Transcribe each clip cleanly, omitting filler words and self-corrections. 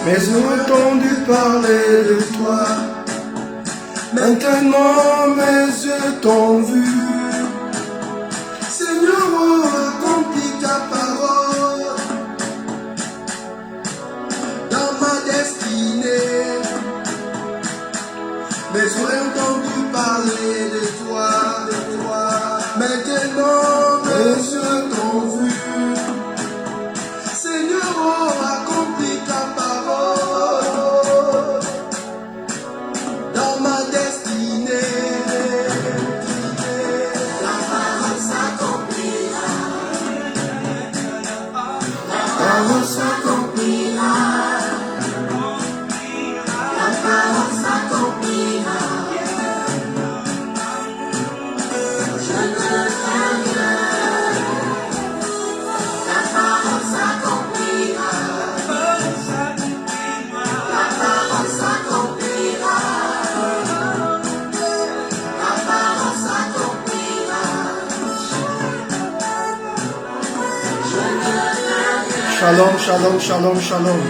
mais j'ai entendu parler de toi. Maintenant mes yeux t'ont vu. Seigneur, accomplis ta parole dans ma destinée. Mais j'ai entendu parler de toi, Maintenant mes yeux t'ont vu. Seigneur, accomplis ta parole dans ma destinée. La parole s'accomplira. La parole s'accomplira. La parole s'accomplira. Je ne crains rien. La parole s'accomplira. La parole s'accomplira. La parole s'accomplira. Je ne crains rien. Shalom, shalom, shalom, shalom.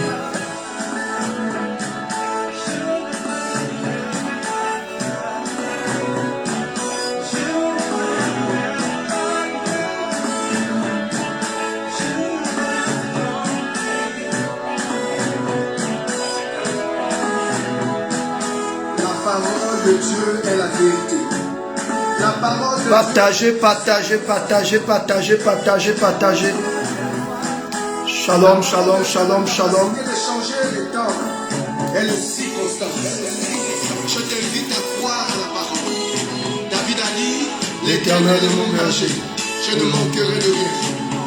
De Dieu est la vérité. La parole de partagez, Dieu. Partagez. Shalom, shalom, shalom, shalom. De changer les temps et les circonstances. Je t'invite à croire à la parole. David a dit, l'Éternel est mon berger. Je ne manquerai de rien.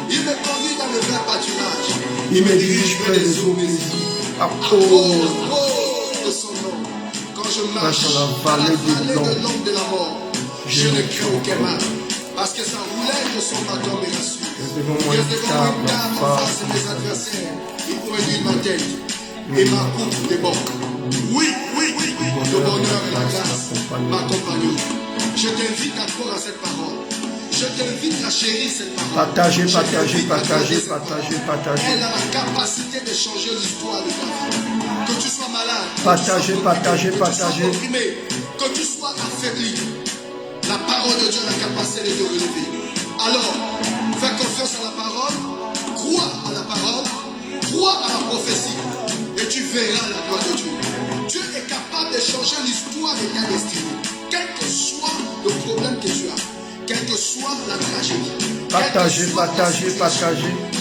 Il me conduit dans le vert pâturage. Il me dirige près des eaux paisibles. À cause de son nom. Je marche dans la vallée de l'ombre de la mort. Je ne crains aucun mal, parce que sa roulette de son bâton me rassure. Devant moi une table en face de mes adversaires. Il produit ma tête et ma coupe déborde. Oui, le bonheur et la grâce m'accompagnent. Je t'invite à croire à cette parole. Je t'invite à chérir cette parole. Partagez. Elle a la capacité de changer l'histoire de ta vie. Que tu sois malade, partagez. Opprimé, que tu sois affaibli, la parole de Dieu a la capacité de te relever. Alors, fais confiance à la parole, crois à la parole, crois à la prophétie, et tu verras la gloire de Dieu. Dieu est capable de changer l'histoire de ta destinée, quel que soit le problème que tu as, quelle que soit la tragédie. Partagez.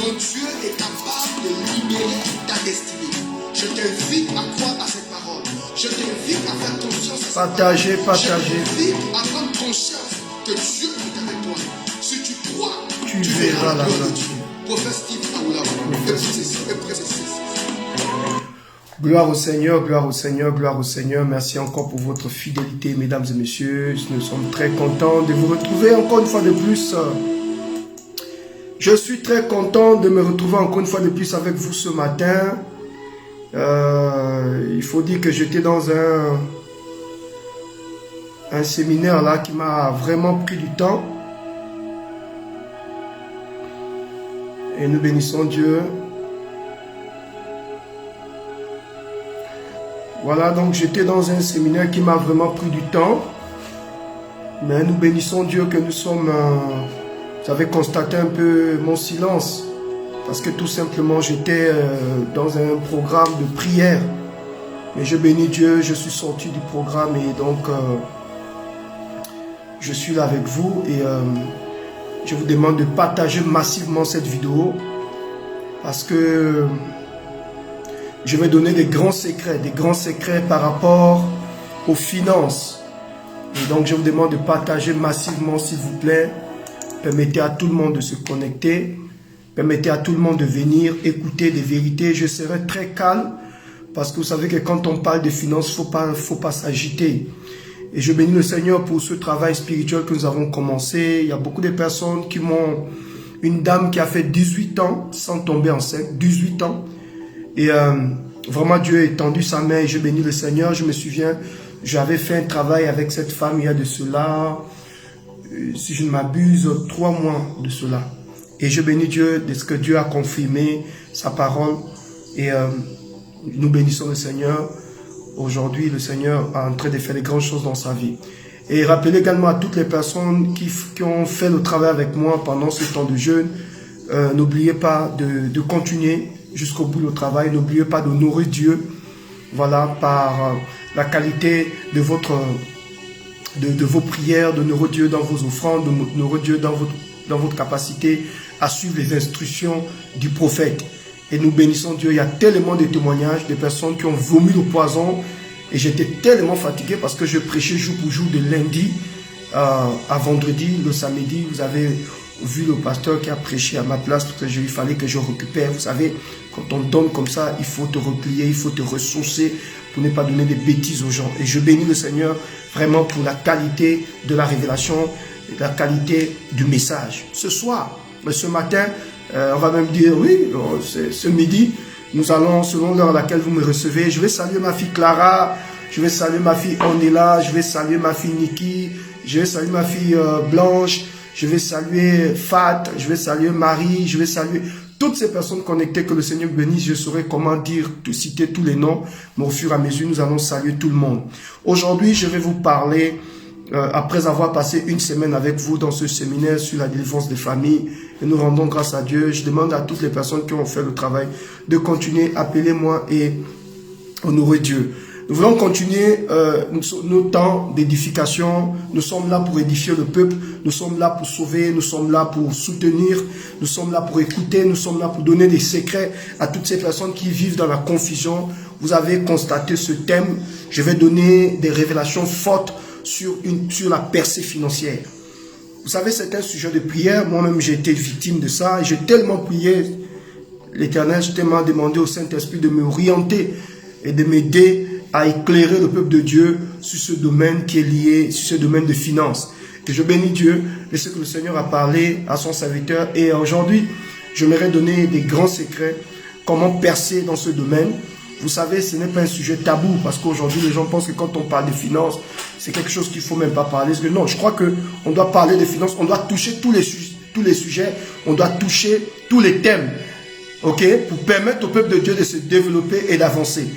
Mon Dieu est capable de libérer ta destinée. Je t'invite à croire à cette parole. Je t'invite à faire confiance à cette parole. Je t'invite à prendre conscience que Dieu est avec toi. Si tu crois, tu verras la gloire de Dieu. Prophète Steve Aoulava. Gloire au Seigneur. Merci encore pour votre fidélité, mesdames et messieurs. Nous sommes très contents de vous retrouver encore une fois de plus. Je suis très content de me retrouver encore une fois de plus avec vous ce matin. Il faut dire que j'étais dans un séminaire là qui m'a vraiment pris du temps. Et nous bénissons Dieu. Voilà, donc j'étais dans un séminaire qui m'a vraiment pris du temps. Mais nous bénissons Dieu que nous sommes... vous avez constaté un peu mon silence. Parce que tout simplement, j'étais dans un programme de prière. Mais je bénis Dieu, je suis sorti du programme et donc je suis là avec vous. Et je vous demande de partager massivement cette vidéo. Parce que je vais donner des grands secrets par rapport aux finances. Et donc je vous demande de partager massivement, s'il vous plaît. Permettez à tout le monde de se connecter. Permettez à tout le monde de venir écouter des vérités. Je serai très calme parce que vous savez que quand on parle de finances, faut pas s'agiter. Et je bénis le Seigneur pour ce travail spirituel que nous avons commencé. Il y a beaucoup de personnes qui m'ont... Une dame qui a fait 18 ans sans tomber enceinte, 18 ans. Et vraiment Dieu a étendu sa main et je bénis le Seigneur. Je me souviens, j'avais fait un travail avec cette femme il y a de cela, si je ne m'abuse, 3 mois de cela. Et je bénis Dieu de ce que Dieu a confirmé sa parole. Et nous bénissons le Seigneur. Aujourd'hui, le Seigneur est en train de faire des grandes choses dans sa vie. Et rappelez également à toutes les personnes qui ont fait le travail avec moi pendant ce temps de jeûne, n'oubliez pas de continuer jusqu'au bout le travail. N'oubliez pas de nourrir Dieu, voilà, par la qualité de vos prières, de nourrir Dieu dans vos offrandes, de nourrir Dieu dans votre capacité à suivre les instructions du prophète. Et nous bénissons Dieu. Il y a tellement de témoignages de personnes qui ont vomi le poison. Et j'étais tellement fatigué parce que je prêchais jour pour jour de lundi à vendredi. Le samedi, vous avez vu le pasteur qui a prêché à ma place parce qu'il fallait que je récupère. Vous savez, quand on donne comme ça, il faut te replier, il faut te ressourcer pour ne pas donner des bêtises aux gens. Et je bénis le Seigneur vraiment pour la qualité de la révélation, la qualité du message. Ce soir, ce matin, on va même dire, oui, ce midi, nous allons, selon l'heure à laquelle vous me recevez, je vais saluer ma fille Clara, je vais saluer ma fille Ondela, je vais saluer ma fille Niki, je vais saluer ma fille Blanche, je vais saluer Fat, je vais saluer Marie, je vais saluer toutes ces personnes connectées, que le Seigneur bénisse. Je saurai comment dire, citer tous les noms, mais au fur et à mesure, nous allons saluer tout le monde. Aujourd'hui, je vais vous parler, après avoir passé une semaine avec vous dans ce séminaire sur la délivrance des familles, et nous rendons grâce à Dieu. Je demande à toutes les personnes qui ont fait le travail de continuer, appelez-moi et honorer Dieu. Nous voulons continuer nos temps d'édification. Nous sommes là pour édifier le peuple. Nous sommes là pour sauver. Nous sommes là pour soutenir. Nous sommes là pour écouter. Nous sommes là pour donner des secrets à toutes ces personnes qui vivent dans la confusion. Vous avez constaté ce thème. Je vais donner des révélations fortes sur la percée financière. Vous savez, c'est un sujet de prière. Moi-même, j'ai été victime de ça. J'ai tellement prié l'Éternel, j'ai tellement demandé au Saint-Esprit de m'orienter et de m'aider à éclairer le peuple de Dieu sur ce domaine qui est lié, sur ce domaine de finances. Et je bénis Dieu de ce que le Seigneur a parlé à son serviteur. Et aujourd'hui, j'aimerais donner des grands secrets, comment percer dans ce domaine. Vous savez, ce n'est pas un sujet tabou, parce qu'aujourd'hui, les gens pensent que quand on parle de finances, c'est quelque chose qu'il ne faut même pas parler. Parce que non, je crois qu'on doit parler de finances, on doit toucher tous les sujets, on doit toucher tous les thèmes, ok, pour permettre au peuple de Dieu de se développer et d'avancer.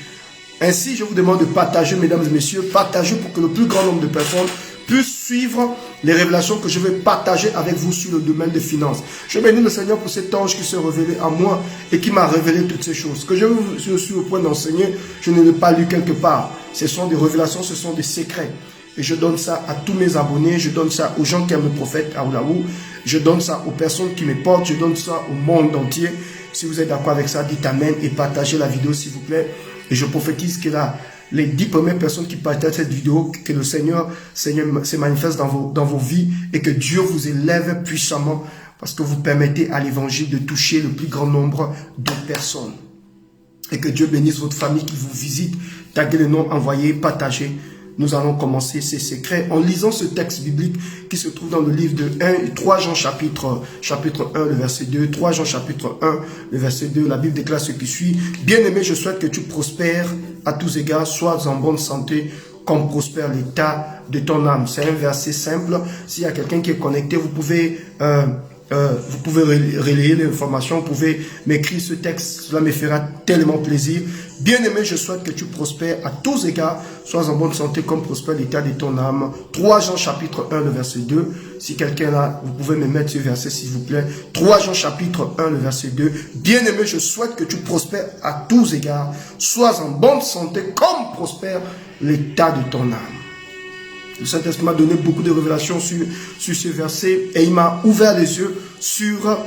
Ainsi, je vous demande de partager, mesdames et messieurs, partagez pour que le plus grand nombre de personnes puissent suivre les révélations que je vais partager avec vous sur le domaine des finances. Je bénis le Seigneur pour cet ange qui s'est révélé à moi et qui m'a révélé toutes ces choses. Ce que je suis au point d'enseigner, je ne l'ai pas lu quelque part. Ce sont des révélations, ce sont des secrets. Et je donne ça à tous mes abonnés, je donne ça aux gens qui aiment le prophète Aoulaou, je donne ça aux personnes qui me portent, je donne ça au monde entier. Si vous êtes d'accord avec ça, dites Amen et partagez la vidéo s'il vous plaît. Et je prophétise que les 10 premières personnes qui partagent cette vidéo, que le Seigneur se manifeste dans vos vies et que Dieu vous élève puissamment parce que vous permettez à l'évangile de toucher le plus grand nombre de personnes. Et que Dieu bénisse votre famille qui vous visite. Taguez le nom, envoyez, partagez. Nous allons commencer ces secrets en lisant ce texte biblique qui se trouve dans le livre de 3 Jean chapitre 1, le verset 2. 3 Jean chapitre 1, le verset 2. La Bible déclare ce qui suit. Bien-aimé, je souhaite que tu prospères à tous égards, sois en bonne santé, comme prospère l'état de ton âme. C'est un verset simple. S'il y a quelqu'un qui est connecté, vous pouvez relayer l'information, vous pouvez m'écrire ce texte, cela me fera tellement plaisir. Bien-aimé, je souhaite que tu prospères à tous égards, sois en bonne santé comme prospère l'état de ton âme. 3 Jean chapitre 1, le verset 2. Si quelqu'un là, vous pouvez me mettre ce verset s'il vous plaît. 3 Jean chapitre 1, le verset 2. Bien-aimé, je souhaite que tu prospères à tous égards, sois en bonne santé comme prospère l'état de ton âme. Le Saint-Esprit m'a donné beaucoup de révélations sur ce verset et il m'a ouvert les yeux sur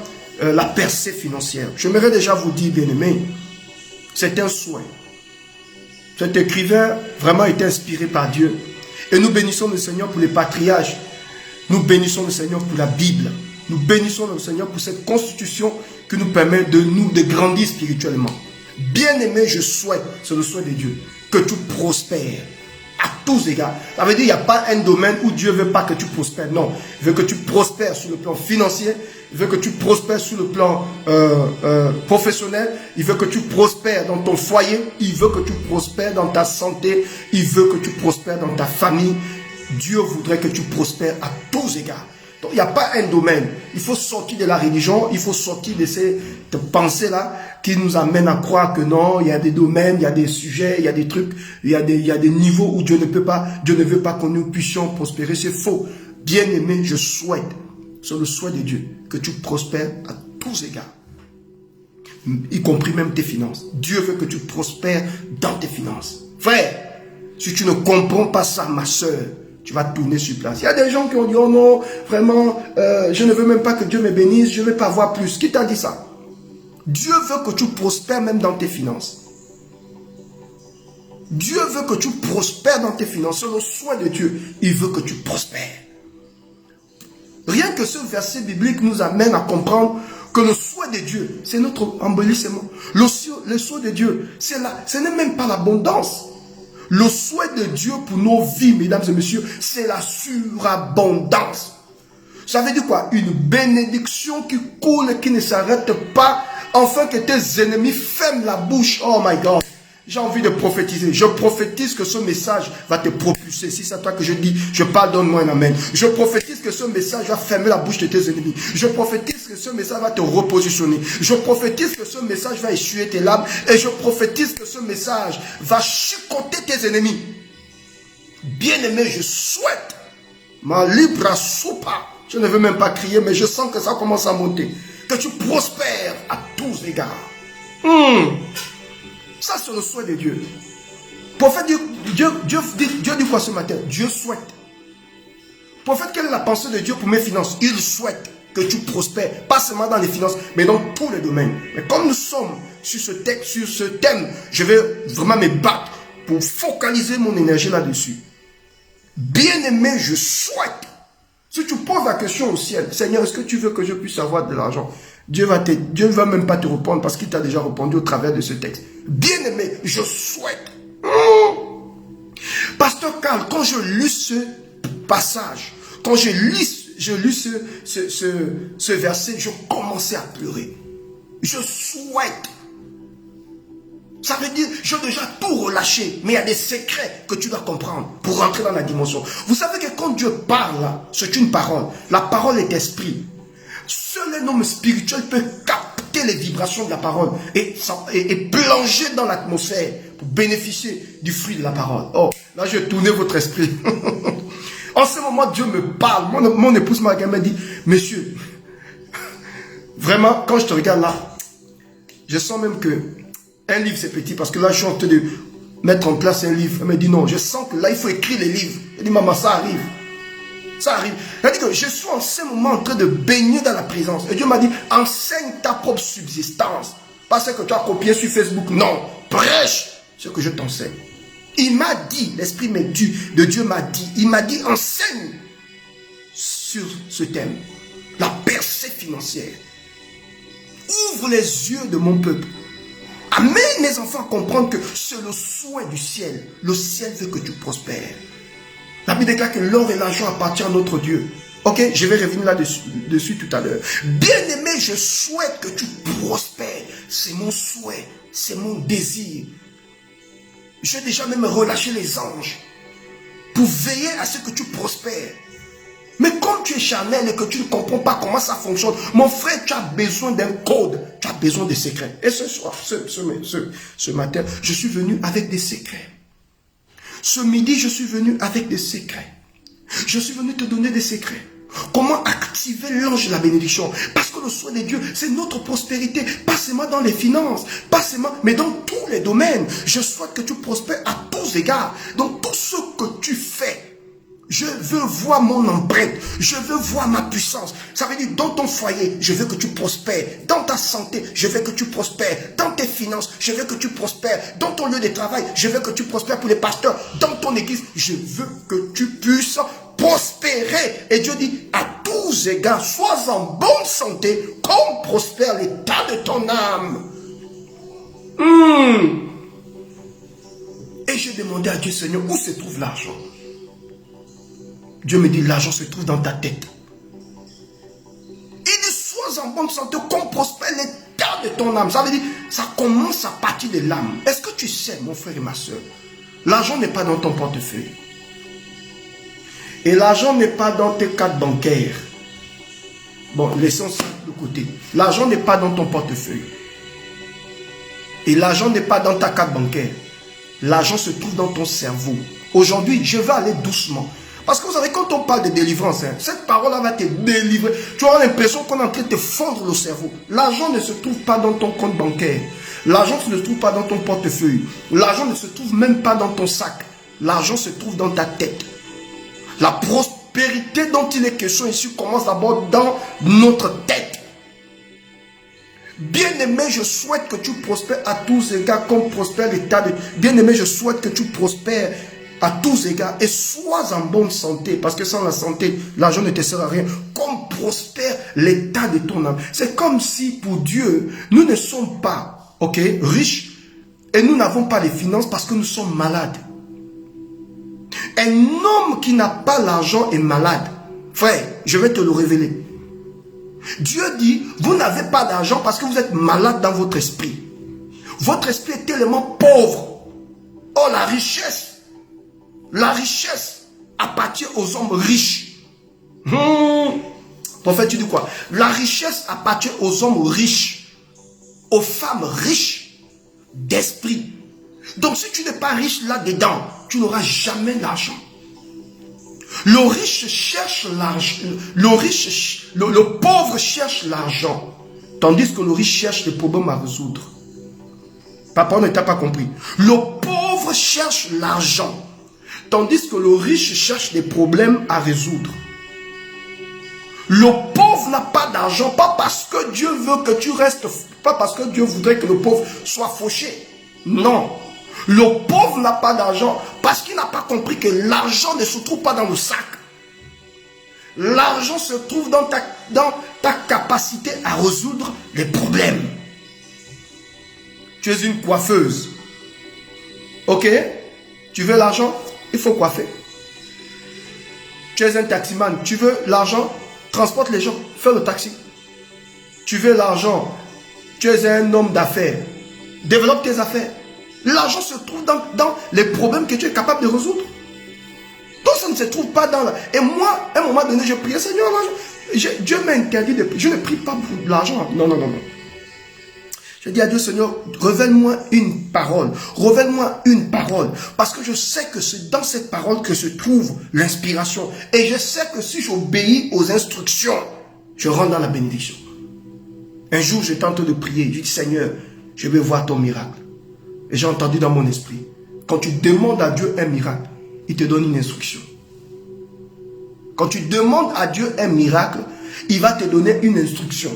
la percée financière. J'aimerais déjà vous dire, bien-aimés, c'est un souhait. Cet écrivain vraiment été inspiré par Dieu. Et nous bénissons le Seigneur pour les patriarches. Nous bénissons le Seigneur pour la Bible. Nous bénissons le Seigneur pour cette constitution qui nous permet de grandir spirituellement. Bien-aimé, je souhaite, c'est le souhait de Dieu, que tu prospères à tous égards. Ça veut dire qu'il n'y a pas un domaine où Dieu ne veut pas que tu prospères. Non, il veut que tu prospères sur le plan financier. Il veut que tu prospères sur le plan professionnel. Il veut que tu prospères dans ton foyer. Il veut que tu prospères dans ta santé. Il veut que tu prospères dans ta famille. Dieu voudrait que tu prospères à tous égards. Donc, il n'y a pas un domaine. Il faut sortir de la religion, il faut sortir de ces pensées-là qui nous amènent à croire que non, il y a des domaines, il y a des sujets, il y a des trucs, il y a des niveaux où Dieu ne veut pas que nous puissions prospérer. C'est faux. Bien-aimé, je souhaite, c'est le souhait de Dieu, que tu prospères à tous égards, y compris même tes finances. Dieu veut que tu prospères dans tes finances. Frère, si tu ne comprends pas ça, ma soeur, tu vas tourner sur place. Il y a des gens qui ont dit, oh non, vraiment, je ne veux même pas que Dieu me bénisse, je ne veux pas voir plus. Qui t'a dit ça? Dieu veut que tu prospères même dans tes finances. Dieu veut que tu prospères dans tes finances. C'est le souhait de Dieu. Il veut que tu prospères. Rien que ce verset biblique nous amène à comprendre que le souhait de Dieu, c'est notre embellissement. Le souhait de Dieu, ce n'est même pas l'abondance. Le souhait de Dieu pour nos vies, mesdames et messieurs, c'est la surabondance. Ça veut dire quoi? Une bénédiction qui coule et qui ne s'arrête pas, afin que tes ennemis ferment la bouche. Oh my God! J'ai envie de prophétiser. Je prophétise que ce message va te propulser. Si c'est à toi que je dis, je parle, donne-moi un amen. Je prophétise que ce message va fermer la bouche de tes ennemis. Je prophétise que ce message va te repositionner. Je prophétise que ce message va essuyer tes larmes. Et je prophétise que ce message va chicoter tes ennemis. Bien-aimé, je souhaite ma libra soupa. Je ne veux même pas crier, mais je sens que ça commence à monter. Que tu prospères à tous égards. Ça, c'est le souhait de Dieu. Prophète, Dieu dit quoi ce matin? Dieu souhaite. Prophète, quelle est la pensée de Dieu pour mes finances? Il souhaite que tu prospères, pas seulement dans les finances, mais dans tous les domaines. Mais comme nous sommes sur ce texte, sur ce thème, je vais vraiment me battre pour focaliser mon énergie là-dessus. Bien-aimé, je souhaite. Si tu poses la question au ciel, Seigneur, est-ce que tu veux que je puisse avoir de l'argent? Dieu ne va même pas te répondre parce qu'il t'a déjà répondu au travers de ce texte. Bien-aimé, je souhaite. Pasteur Carl, quand je lis ce passage, quand je lis ce verset, je commençais à pleurer. Je souhaite. Ça veut dire, j'ai déjà tout relâché, mais il y a des secrets que tu dois comprendre pour rentrer dans la dimension. Vous savez que quand Dieu parle, c'est une parole. La parole est esprit. Seul un homme spirituel peut capter les vibrations de la parole et plonger dans l'atmosphère pour bénéficier du fruit de la parole. Oh, là, je vais tourner votre esprit. En ce moment, Dieu me parle. Mon épouse m'a dit, monsieur, vraiment, quand je te regarde là, je sens même que un livre, c'est petit, parce que là, je suis en train de mettre en place un livre. Elle me dit, non, je sens que là, il faut écrire les livres. Elle dit, maman, ça arrive. Ça arrive. Elle dit que je suis en ce moment en train de baigner dans la présence. Et Dieu m'a dit, enseigne ta propre subsistance. Pas ce que tu as copié sur Facebook. Non, prêche ce que je t'enseigne. Il m'a dit, l'esprit de Dieu m'a dit, il m'a dit, enseigne sur ce thème. La percée financière. Ouvre les yeux de mon peuple. Amène mes enfants à comprendre que c'est le souhait du ciel. Le ciel veut que tu prospères. La Bible déclare que l'or et l'argent appartiennent à notre Dieu. Ok, je vais revenir là-dessus tout à l'heure. Bien-aimé, je souhaite que tu prospères. C'est mon souhait, c'est mon désir. J'ai déjà même relâché les anges pour veiller à ce que tu prospères. Mais comme tu es charnel et que tu ne comprends pas comment ça fonctionne, mon frère, tu as besoin d'un code, tu as besoin de secrets. Et ce soir, ce matin, je suis venu avec des secrets. Ce midi, je suis venu avec des secrets. Je suis venu te donner des secrets. Comment activer l'ange de la bénédiction? Parce que le souhait de Dieu, c'est notre prospérité. Pas seulement dans les finances, pas seulement, mais dans tous les domaines. Je souhaite que tu prospères à tous égards. Dans tout ce que tu fais. Je veux voir mon empreinte. Je veux voir ma puissance. Ça veut dire dans ton foyer, je veux que tu prospères. Dans ta santé, je veux que tu prospères. Dans tes finances, je veux que tu prospères. Dans ton lieu de travail, je veux que tu prospères pour les pasteurs. Dans ton église, je veux que tu puisses prospérer. Et Dieu dit, à tous égards, sois en bonne santé, comme prospère l'état de ton âme. Et j'ai demandé à Dieu, Seigneur, où se trouve l'argent? Dieu me dit, l'argent se trouve dans ta tête. Il dit, sois en bonne santé, comme prospère l'état de ton âme. Ça veut dire, ça commence à partir de l'âme. Est-ce que tu sais, mon frère et ma soeur, l'argent n'est pas dans ton portefeuille. Et l'argent n'est pas dans tes cartes bancaires. Bon, laissons ça de côté. L'argent n'est pas dans ton portefeuille. Et l'argent n'est pas dans ta carte bancaire. L'argent se trouve dans ton cerveau. Aujourd'hui, je vais aller doucement. Parce que vous savez, quand on parle de délivrance, cette parole-là va te délivrer. Tu auras l'impression qu'on est en train de te fendre le cerveau. L'argent ne se trouve pas dans ton compte bancaire. L'argent ne se trouve pas dans ton portefeuille. L'argent ne se trouve même pas dans ton sac. L'argent se trouve dans ta tête. La prospérité dont il est question ici commence d'abord dans notre tête. Bien-aimé, je souhaite que tu prospères à tous égards comme prospère l'état de... Bien-aimé, je souhaite que tu prospères à tous égards et sois en bonne santé, parce que sans la santé, l'argent ne te sert à rien. Comme prospère l'état de ton âme. C'est comme si pour Dieu, nous ne sommes pas, ok, riches et nous n'avons pas les finances parce que nous sommes malades. Un homme qui n'a pas l'argent est malade. Frère, je vais te le révéler. Dieu dit, vous n'avez pas d'argent parce que vous êtes malade dans votre esprit. Votre esprit est tellement pauvre. Oh, la richesse appartient aux hommes riches. Prophète, tu dis quoi? La richesse appartient aux hommes riches, aux femmes riches d'esprit. Donc si tu n'es pas riche là-dedans, tu n'auras jamais l'argent. Le riche cherche l'argent. Le pauvre cherche l'argent. Tandis que le riche cherche les problèmes à résoudre. Papa, on ne t'a pas compris. Le pauvre cherche l'argent. Tandis que le riche cherche des problèmes à résoudre. Le pauvre n'a pas d'argent, pas parce que Dieu veut que tu restes, pas parce que Dieu voudrait que le pauvre soit fauché. Non. Le pauvre n'a pas d'argent parce qu'il n'a pas compris que l'argent ne se trouve pas dans le sac. L'argent se trouve dans ta capacité à résoudre les problèmes. Tu es une coiffeuse. Ok? Tu veux l'argent? Il faut coiffer. Tu es un taximan. Tu veux l'argent? Transporte les gens. Fais le taxi. Tu veux l'argent? Tu es un homme d'affaires. Développe tes affaires. L'argent se trouve dans les problèmes que tu es capable de résoudre. Donc ça ne se trouve pas dans... Et moi, à un moment donné, je priais, Seigneur, Dieu m'a interdit de prier. Je ne prie pas pour l'argent. Non. Je dis à Dieu, Seigneur, révèle-moi une parole. Révèle-moi une parole. Parce que je sais que c'est dans cette parole que se trouve l'inspiration. Et je sais que si j'obéis aux instructions, je rentre dans la bénédiction. Un jour, j'étais en train de prier. Je dis, Seigneur, je vais voir ton miracle. Et j'ai entendu dans mon esprit, quand tu demandes à Dieu un miracle, il te donne une instruction. Quand tu demandes à Dieu un miracle, il va te donner une instruction.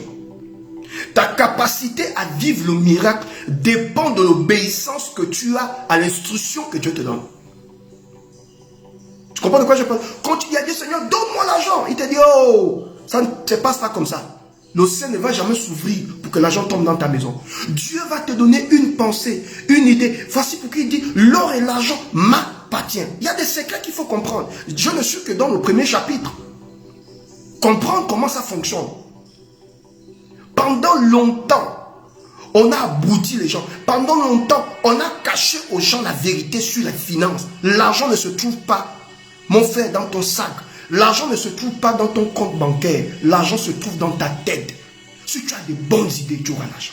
Ta capacité à vivre le miracle dépend de l'obéissance que tu as à l'instruction que Dieu te donne. Tu comprends de quoi je parle? Quand tu dis à Dieu, Seigneur, donne-moi l'argent, il te dit, oh, ça ne se passe pas comme ça. Le ciel ne va jamais s'ouvrir pour que l'argent tombe dans ta maison. Dieu va te donner une pensée, une idée. Voici pourquoi il dit, l'or et l'argent m'appartiennent. Il y a des secrets qu'il faut comprendre. Je ne suis que dans le premier chapitre. Comprendre comment ça fonctionne. Pendant longtemps, on a abouti les gens. Pendant longtemps, on a caché aux gens la vérité sur les finances. L'argent ne se trouve pas, mon frère, dans ton sac. L'argent ne se trouve pas dans ton compte bancaire. L'argent se trouve dans ta tête. Si tu as de bonnes idées, tu auras l'argent.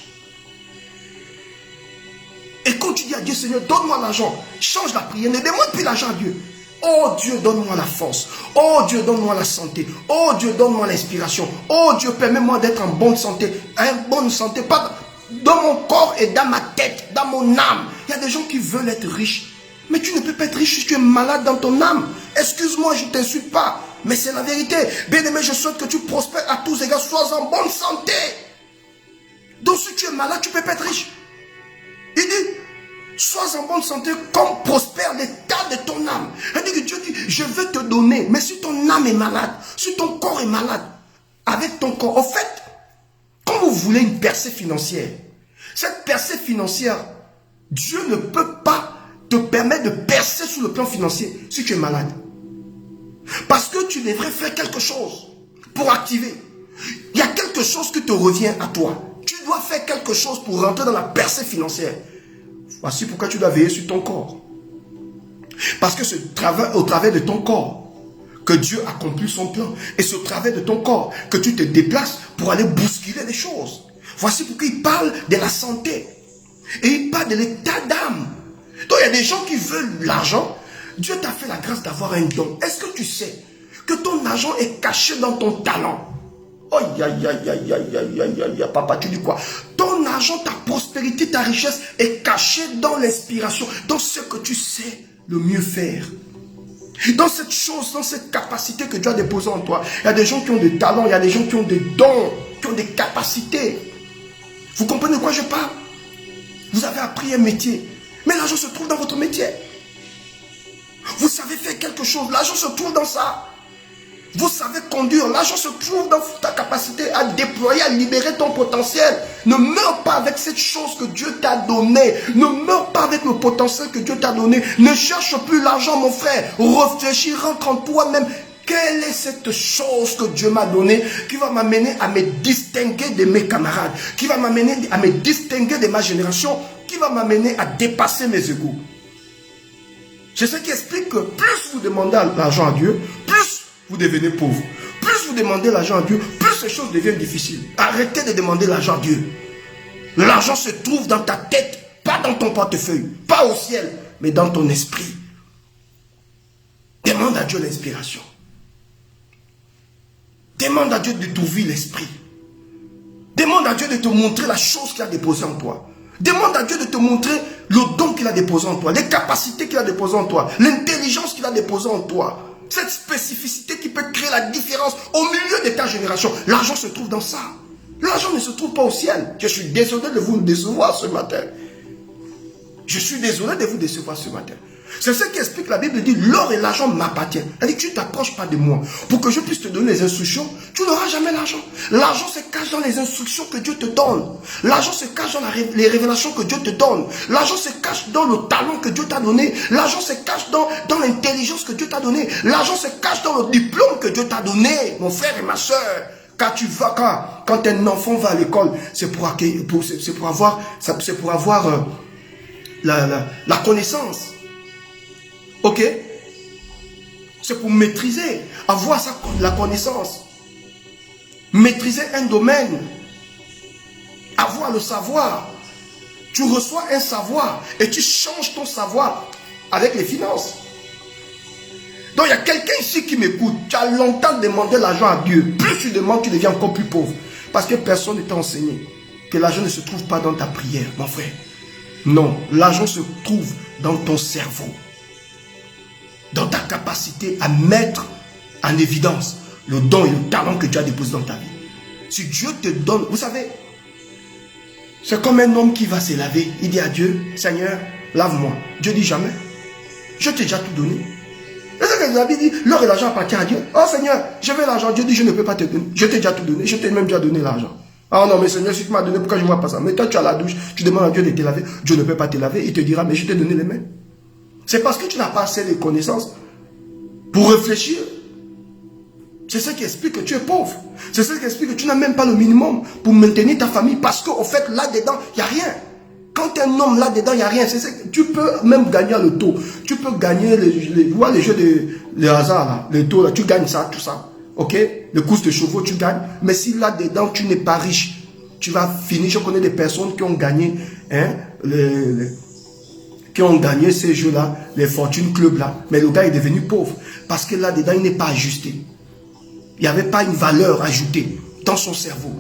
Et quand tu dis à Dieu, Seigneur, donne-moi l'argent, change la prière, ne demande plus l'argent à Dieu. Oh Dieu, donne-moi la force. Oh Dieu, donne-moi la santé. Oh Dieu, donne-moi l'inspiration. Oh Dieu, permets-moi d'être en bonne santé. En bonne santé, pas dans mon corps et dans ma tête, dans mon âme. Il y a des gens qui veulent être riches. Mais tu ne peux pas être riche si tu es malade dans ton âme. Excuse-moi, je ne t'insulte pas. Mais c'est la vérité. Bien-aimé, je souhaite que tu prospères à tous égards. Sois en bonne santé. Donc si tu es malade, tu ne peux pas être riche. Il dit, sois en bonne santé comme prospère l'état de ton âme. Il dit que Dieu dit, je veux te donner. Mais si ton âme est malade, si ton corps est malade, avec ton corps, en fait, quand vous voulez une percée financière, cette percée financière, Dieu ne peut pas te permettre de percer sur le plan financier si tu es malade. Parce que tu devrais faire quelque chose pour activer. Il y a quelque chose qui te revient à toi. Tu dois faire quelque chose pour rentrer dans la percée financière. Voici pourquoi tu dois veiller sur ton corps. Parce que c'est au travers de ton corps que Dieu accomplit son plan. Et c'est au travers de ton corps que tu te déplaces pour aller bousculer les choses. Voici pourquoi il parle de la santé. Et il parle de l'état d'âme. Donc il y a des gens qui veulent l'argent. Dieu t'a fait la grâce d'avoir un don. Est-ce que tu sais que ton argent est caché dans ton talent? Oh, papa, tu dis quoi? Ton argent, ta prospérité, ta richesse est cachée dans l'inspiration, dans ce que tu sais le mieux faire. Dans cette chose, dans cette capacité que Dieu a déposée en toi. Il y a des gens qui ont des talents, il y a des gens qui ont des dons, qui ont des capacités. Vous comprenez de quoi je parle? Vous avez appris un métier, mais l'argent se trouve dans votre métier. Vous savez faire quelque chose, l'argent se trouve dans ça. Vous savez conduire, l'argent se trouve dans ta capacité à déployer, à libérer ton potentiel. Ne meurs pas avec cette chose que Dieu t'a donnée. Ne meurs pas avec le potentiel que Dieu t'a donné. Ne cherche plus l'argent, mon frère. Réfléchis, rentre en toi-même. Quelle est cette chose que Dieu m'a donnée qui va m'amener à me distinguer de mes camarades, qui va m'amener à me distinguer de ma génération, qui va m'amener à dépasser mes égos. C'est ce qui explique que plus vous demandez l'argent à Dieu, plus vous devenez pauvre. Plus vous demandez l'argent à Dieu, plus ces choses deviennent difficiles. Arrêtez de demander l'argent à Dieu. L'argent se trouve dans ta tête, pas dans ton portefeuille, pas au ciel, mais dans ton esprit. Demande à Dieu l'inspiration. Demande à Dieu de t'ouvrir l'esprit. Demande à Dieu de te montrer la chose qu'il a déposée en toi. Demande à Dieu de te montrer le don qu'il a déposé en toi, les capacités qu'il a déposées en toi, l'intelligence qu'il a déposée en toi. Cette spécificité qui peut créer la différence au milieu de ta génération. L'argent se trouve dans ça. L'argent ne se trouve pas au ciel. Je suis désolé de vous décevoir ce matin. Je suis désolé de vous décevoir ce matin. C'est ce qui explique la Bible dit l'or et l'argent m'appartiennent. Elle dit tu ne t'approches pas de moi. Pour que je puisse te donner les instructions, tu n'auras jamais l'argent. L'argent se cache dans les instructions que Dieu te donne. L'argent se cache dans les révélations que Dieu te donne. L'argent se cache dans le talent que Dieu t'a donné. L'argent se cache dans l'intelligence que Dieu t'a donné. L'argent se cache dans le diplôme que Dieu t'a donné, mon frère et ma soeur. Quand un enfant va à l'école, c'est pour avoir la connaissance. Ok? C'est pour maîtriser, avoir la connaissance. Maîtriser un domaine. Avoir le savoir. Tu reçois un savoir et tu changes ton savoir avec les finances. Donc il y a quelqu'un ici qui m'écoute. Tu as longtemps demandé l'argent à Dieu. Plus tu demandes, tu deviens encore plus pauvre. Parce que personne ne t'a enseigné que l'argent ne se trouve pas dans ta prière, mon frère. Non, l'argent se trouve dans ton cerveau. Dans ta capacité à mettre en évidence le don et le talent que Dieu a déposé dans ta vie. Si Dieu te donne, vous savez, c'est comme un homme qui va se laver. Il dit à Dieu, Seigneur, lave-moi. Dieu dit jamais. Je t'ai déjà tout donné. C'est ce que la Bible dit, l'or et l'argent appartient à Dieu. Oh Seigneur, je veux l'argent. Dieu dit, je ne peux pas te donner. Je t'ai déjà tout donné. Je t'ai même déjà donné l'argent. Ah non, mais Seigneur, si tu m'as donné, pourquoi je ne vois pas ça? Mais toi, tu as la douche, tu demandes à Dieu de te laver. Dieu ne peut pas te laver. Il te dira, mais je t'ai donné les mains. C'est parce que tu n'as pas assez de connaissances pour réfléchir. C'est ça qui explique que tu es pauvre. C'est ça qui explique que tu n'as même pas le minimum pour maintenir ta famille. Parce qu'au fait, là-dedans, il n'y a rien. Quand un homme là-dedans, il n'y a rien. Tu peux même gagner le taux. Tu peux gagner les jeux de hasard, là, les taux, là, tu gagnes ça, tout ça. Ok? Les courses de chevaux, tu gagnes. Mais si là-dedans, tu n'es pas riche, tu vas finir. Je connais des personnes qui ont gagné qui ont gagné ces jeux-là, les Fortune Club là. Mais le gars est devenu pauvre. Parce que là-dedans, il n'est pas ajusté. Il n'y avait pas une valeur ajoutée dans son cerveau.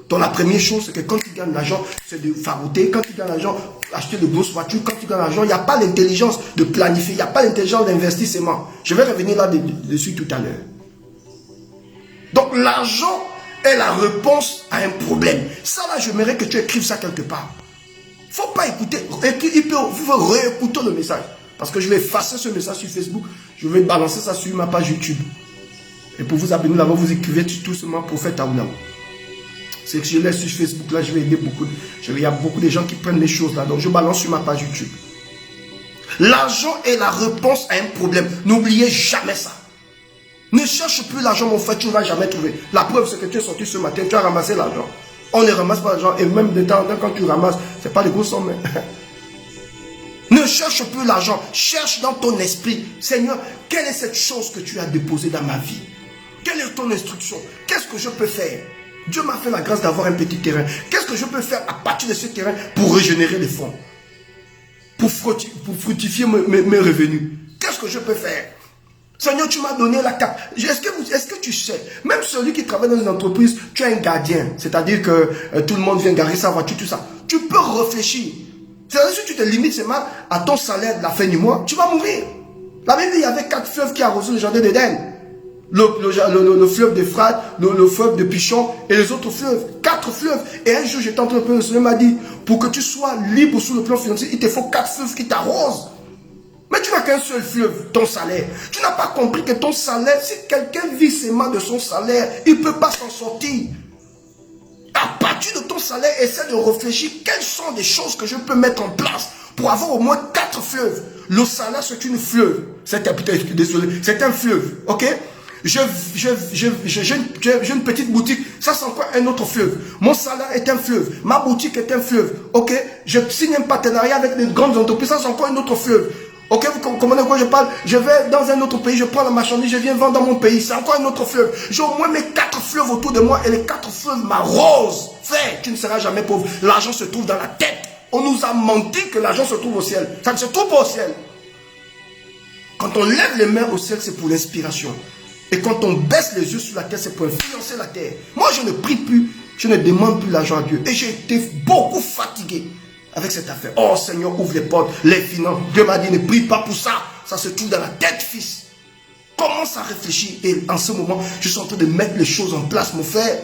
Donc la première chose, c'est que quand tu gagnes l'argent, c'est de farouter. Quand tu gagnes l'argent, acheter de grosses voitures. Quand tu gagnes l'argent, il n'y a pas l'intelligence de planifier. Il n'y a pas l'intelligence d'investissement. Je vais revenir là-dessus tout à l'heure. Donc l'argent est la réponse à un problème. Ça là, j'aimerais que tu écrives ça quelque part. Il ne faut pas écouter. Il faut réécouter le message. Parce que je vais effacer ce message sur Facebook. Je vais balancer ça sur ma page YouTube. Et pour vous abonner là-bas, vous écrivez tout simplement Prophète Aoulaou. C'est que je laisse sur Facebook, là, je vais aider beaucoup. Il y a beaucoup de gens qui prennent les choses là. Donc je balance sur ma page YouTube. L'argent est la réponse à un problème. N'oubliez jamais ça. Ne cherche plus l'argent, mon frère, tu ne vas jamais trouver. La preuve, c'est que tu es sorti ce matin, tu as ramassé l'argent. On ne ramasse pas l'argent. Et même de temps en temps, quand tu ramasses, ce n'est pas des grosses sommes. Ne cherche plus l'argent, cherche dans ton esprit. Seigneur, quelle est cette chose que tu as déposée dans ma vie? Quelle est ton instruction? Qu'est-ce que je peux faire? Dieu m'a fait la grâce d'avoir un petit terrain. Qu'est-ce que je peux faire à partir de ce terrain pour régénérer les fonds? Pour fructifier mes revenus? Qu'est-ce que je peux faire? Seigneur, tu m'as donné la carte. Est-ce que tu sais, même celui qui travaille dans une entreprise, tu as un gardien. C'est-à-dire que tout le monde vient garer sa voiture, tout ça. Tu peux réfléchir. C'est-à-dire si tu te limites seulement à ton salaire de la fin du mois, tu vas mourir. La Bible dit, il y avait 4 fleuves qui arrosaient le jardin d'Éden. Le fleuve d'Euphrate, le fleuve de Pichon et les autres fleuves. 4 fleuves. Et un jour, j'étais en train de prier, le Seigneur m'a dit, pour que tu sois libre sur le plan financier, il te faut 4 fleuves qui t'arrosent. Mais tu n'as qu'un seul fleuve, ton salaire. Tu n'as pas compris que ton salaire, si quelqu'un vit seulement de son salaire, il ne peut pas s'en sortir. À partir de ton salaire, essaie de réfléchir quelles sont les choses que je peux mettre en place pour avoir au moins 4 fleuves. Le salaire, c'est une fleuve. Désolé, c'est un fleuve. Ok? J'ai une petite boutique, ça c'est encore un autre fleuve. Mon salaire est un fleuve, ma boutique est un fleuve. Ok? Je signe un partenariat avec les grandes entreprises, ça c'est encore un autre fleuve. Ok, vous comprenez de quoi je parle? Je vais dans un autre pays, je prends la marchandise, je viens vendre dans mon pays. C'est encore un autre fleuve. J'ai au moins mes 4 fleuves autour de moi et les 4 fleuves m'arrosent. Frère, tu ne seras jamais pauvre. L'argent se trouve dans la tête. On nous a menti que l'argent se trouve au ciel. Ça ne se trouve pas au ciel. Quand on lève les mains au ciel, c'est pour l'inspiration. Et quand on baisse les yeux sur la terre, c'est pour influencer la terre. Moi, je ne prie plus, je ne demande plus l'argent à Dieu. Et j'ai été beaucoup fatigué avec cette affaire. Oh Seigneur, ouvre les portes, les finances. Dieu m'a dit, ne prie pas pour ça. Ça se trouve dans la tête, fils. Commence à réfléchir. Et en ce moment, je suis en train de mettre les choses en place, mon frère.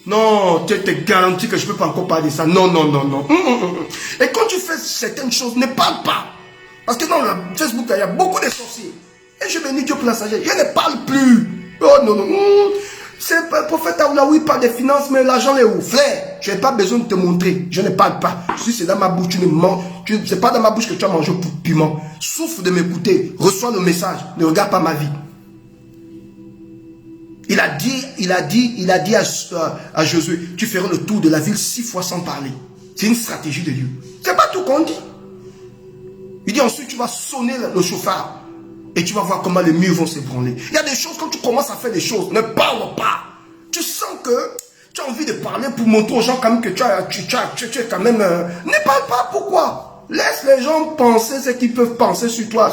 Non, tu te garantis que je ne peux pas encore parler de ça. Non, non, non, non. Et quand tu fais certaines choses, ne parle pas. Parce que dans le Facebook, il y a beaucoup de sorciers. Et je bénis Dieu pour la sagesse. Je ne parle plus. Oh non, non. C'est le prophète Aoula, oui, il parle des finances, mais l'argent est où? Frère, je n'ai pas besoin de te montrer. Je ne parle pas. Si c'est dans ma bouche, tu ne manges. C'est pas dans ma bouche que tu as mangé pour piment. Souffre de m'écouter. Reçois le message. Ne regarde pas ma vie. Il a dit à Josué, tu feras le tour de la ville 6 fois sans parler. C'est une stratégie de Dieu. C'est pas tout qu'on dit. Il dit ensuite, tu vas sonner le chauffard. Et tu vas voir comment les murs vont s'ébranler. Il y a des choses, quand tu commences à faire des choses, ne parle pas. Tu sens que tu as envie de parler pour montrer aux gens quand même que tu es quand même... ne parle pas, pourquoi? Laisse les gens penser ce qu'ils peuvent penser sur toi.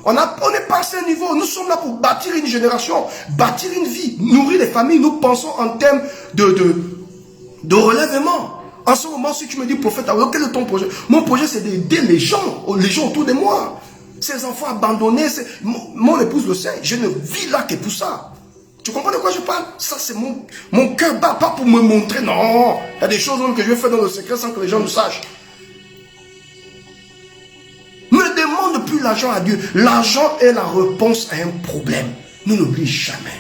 On est passé à un niveau, nous sommes là pour bâtir une génération, bâtir une vie, nourrir les familles. Nous pensons en termes de relèvement. En ce moment, si tu me dis, prophète, alors quel est ton projet? Mon projet, c'est d'aider les gens autour de moi. Ces enfants abandonnés, mon épouse le sait, je ne vis là que pour ça. Tu comprends de quoi je parle? Ça, c'est mon cœur bat, pas pour me montrer, non. Il y a des choses que je vais faire dans le secret sans que les gens le sachent. Ne demande plus l'argent à Dieu. L'argent est la réponse à un problème. Ne l'oublie jamais.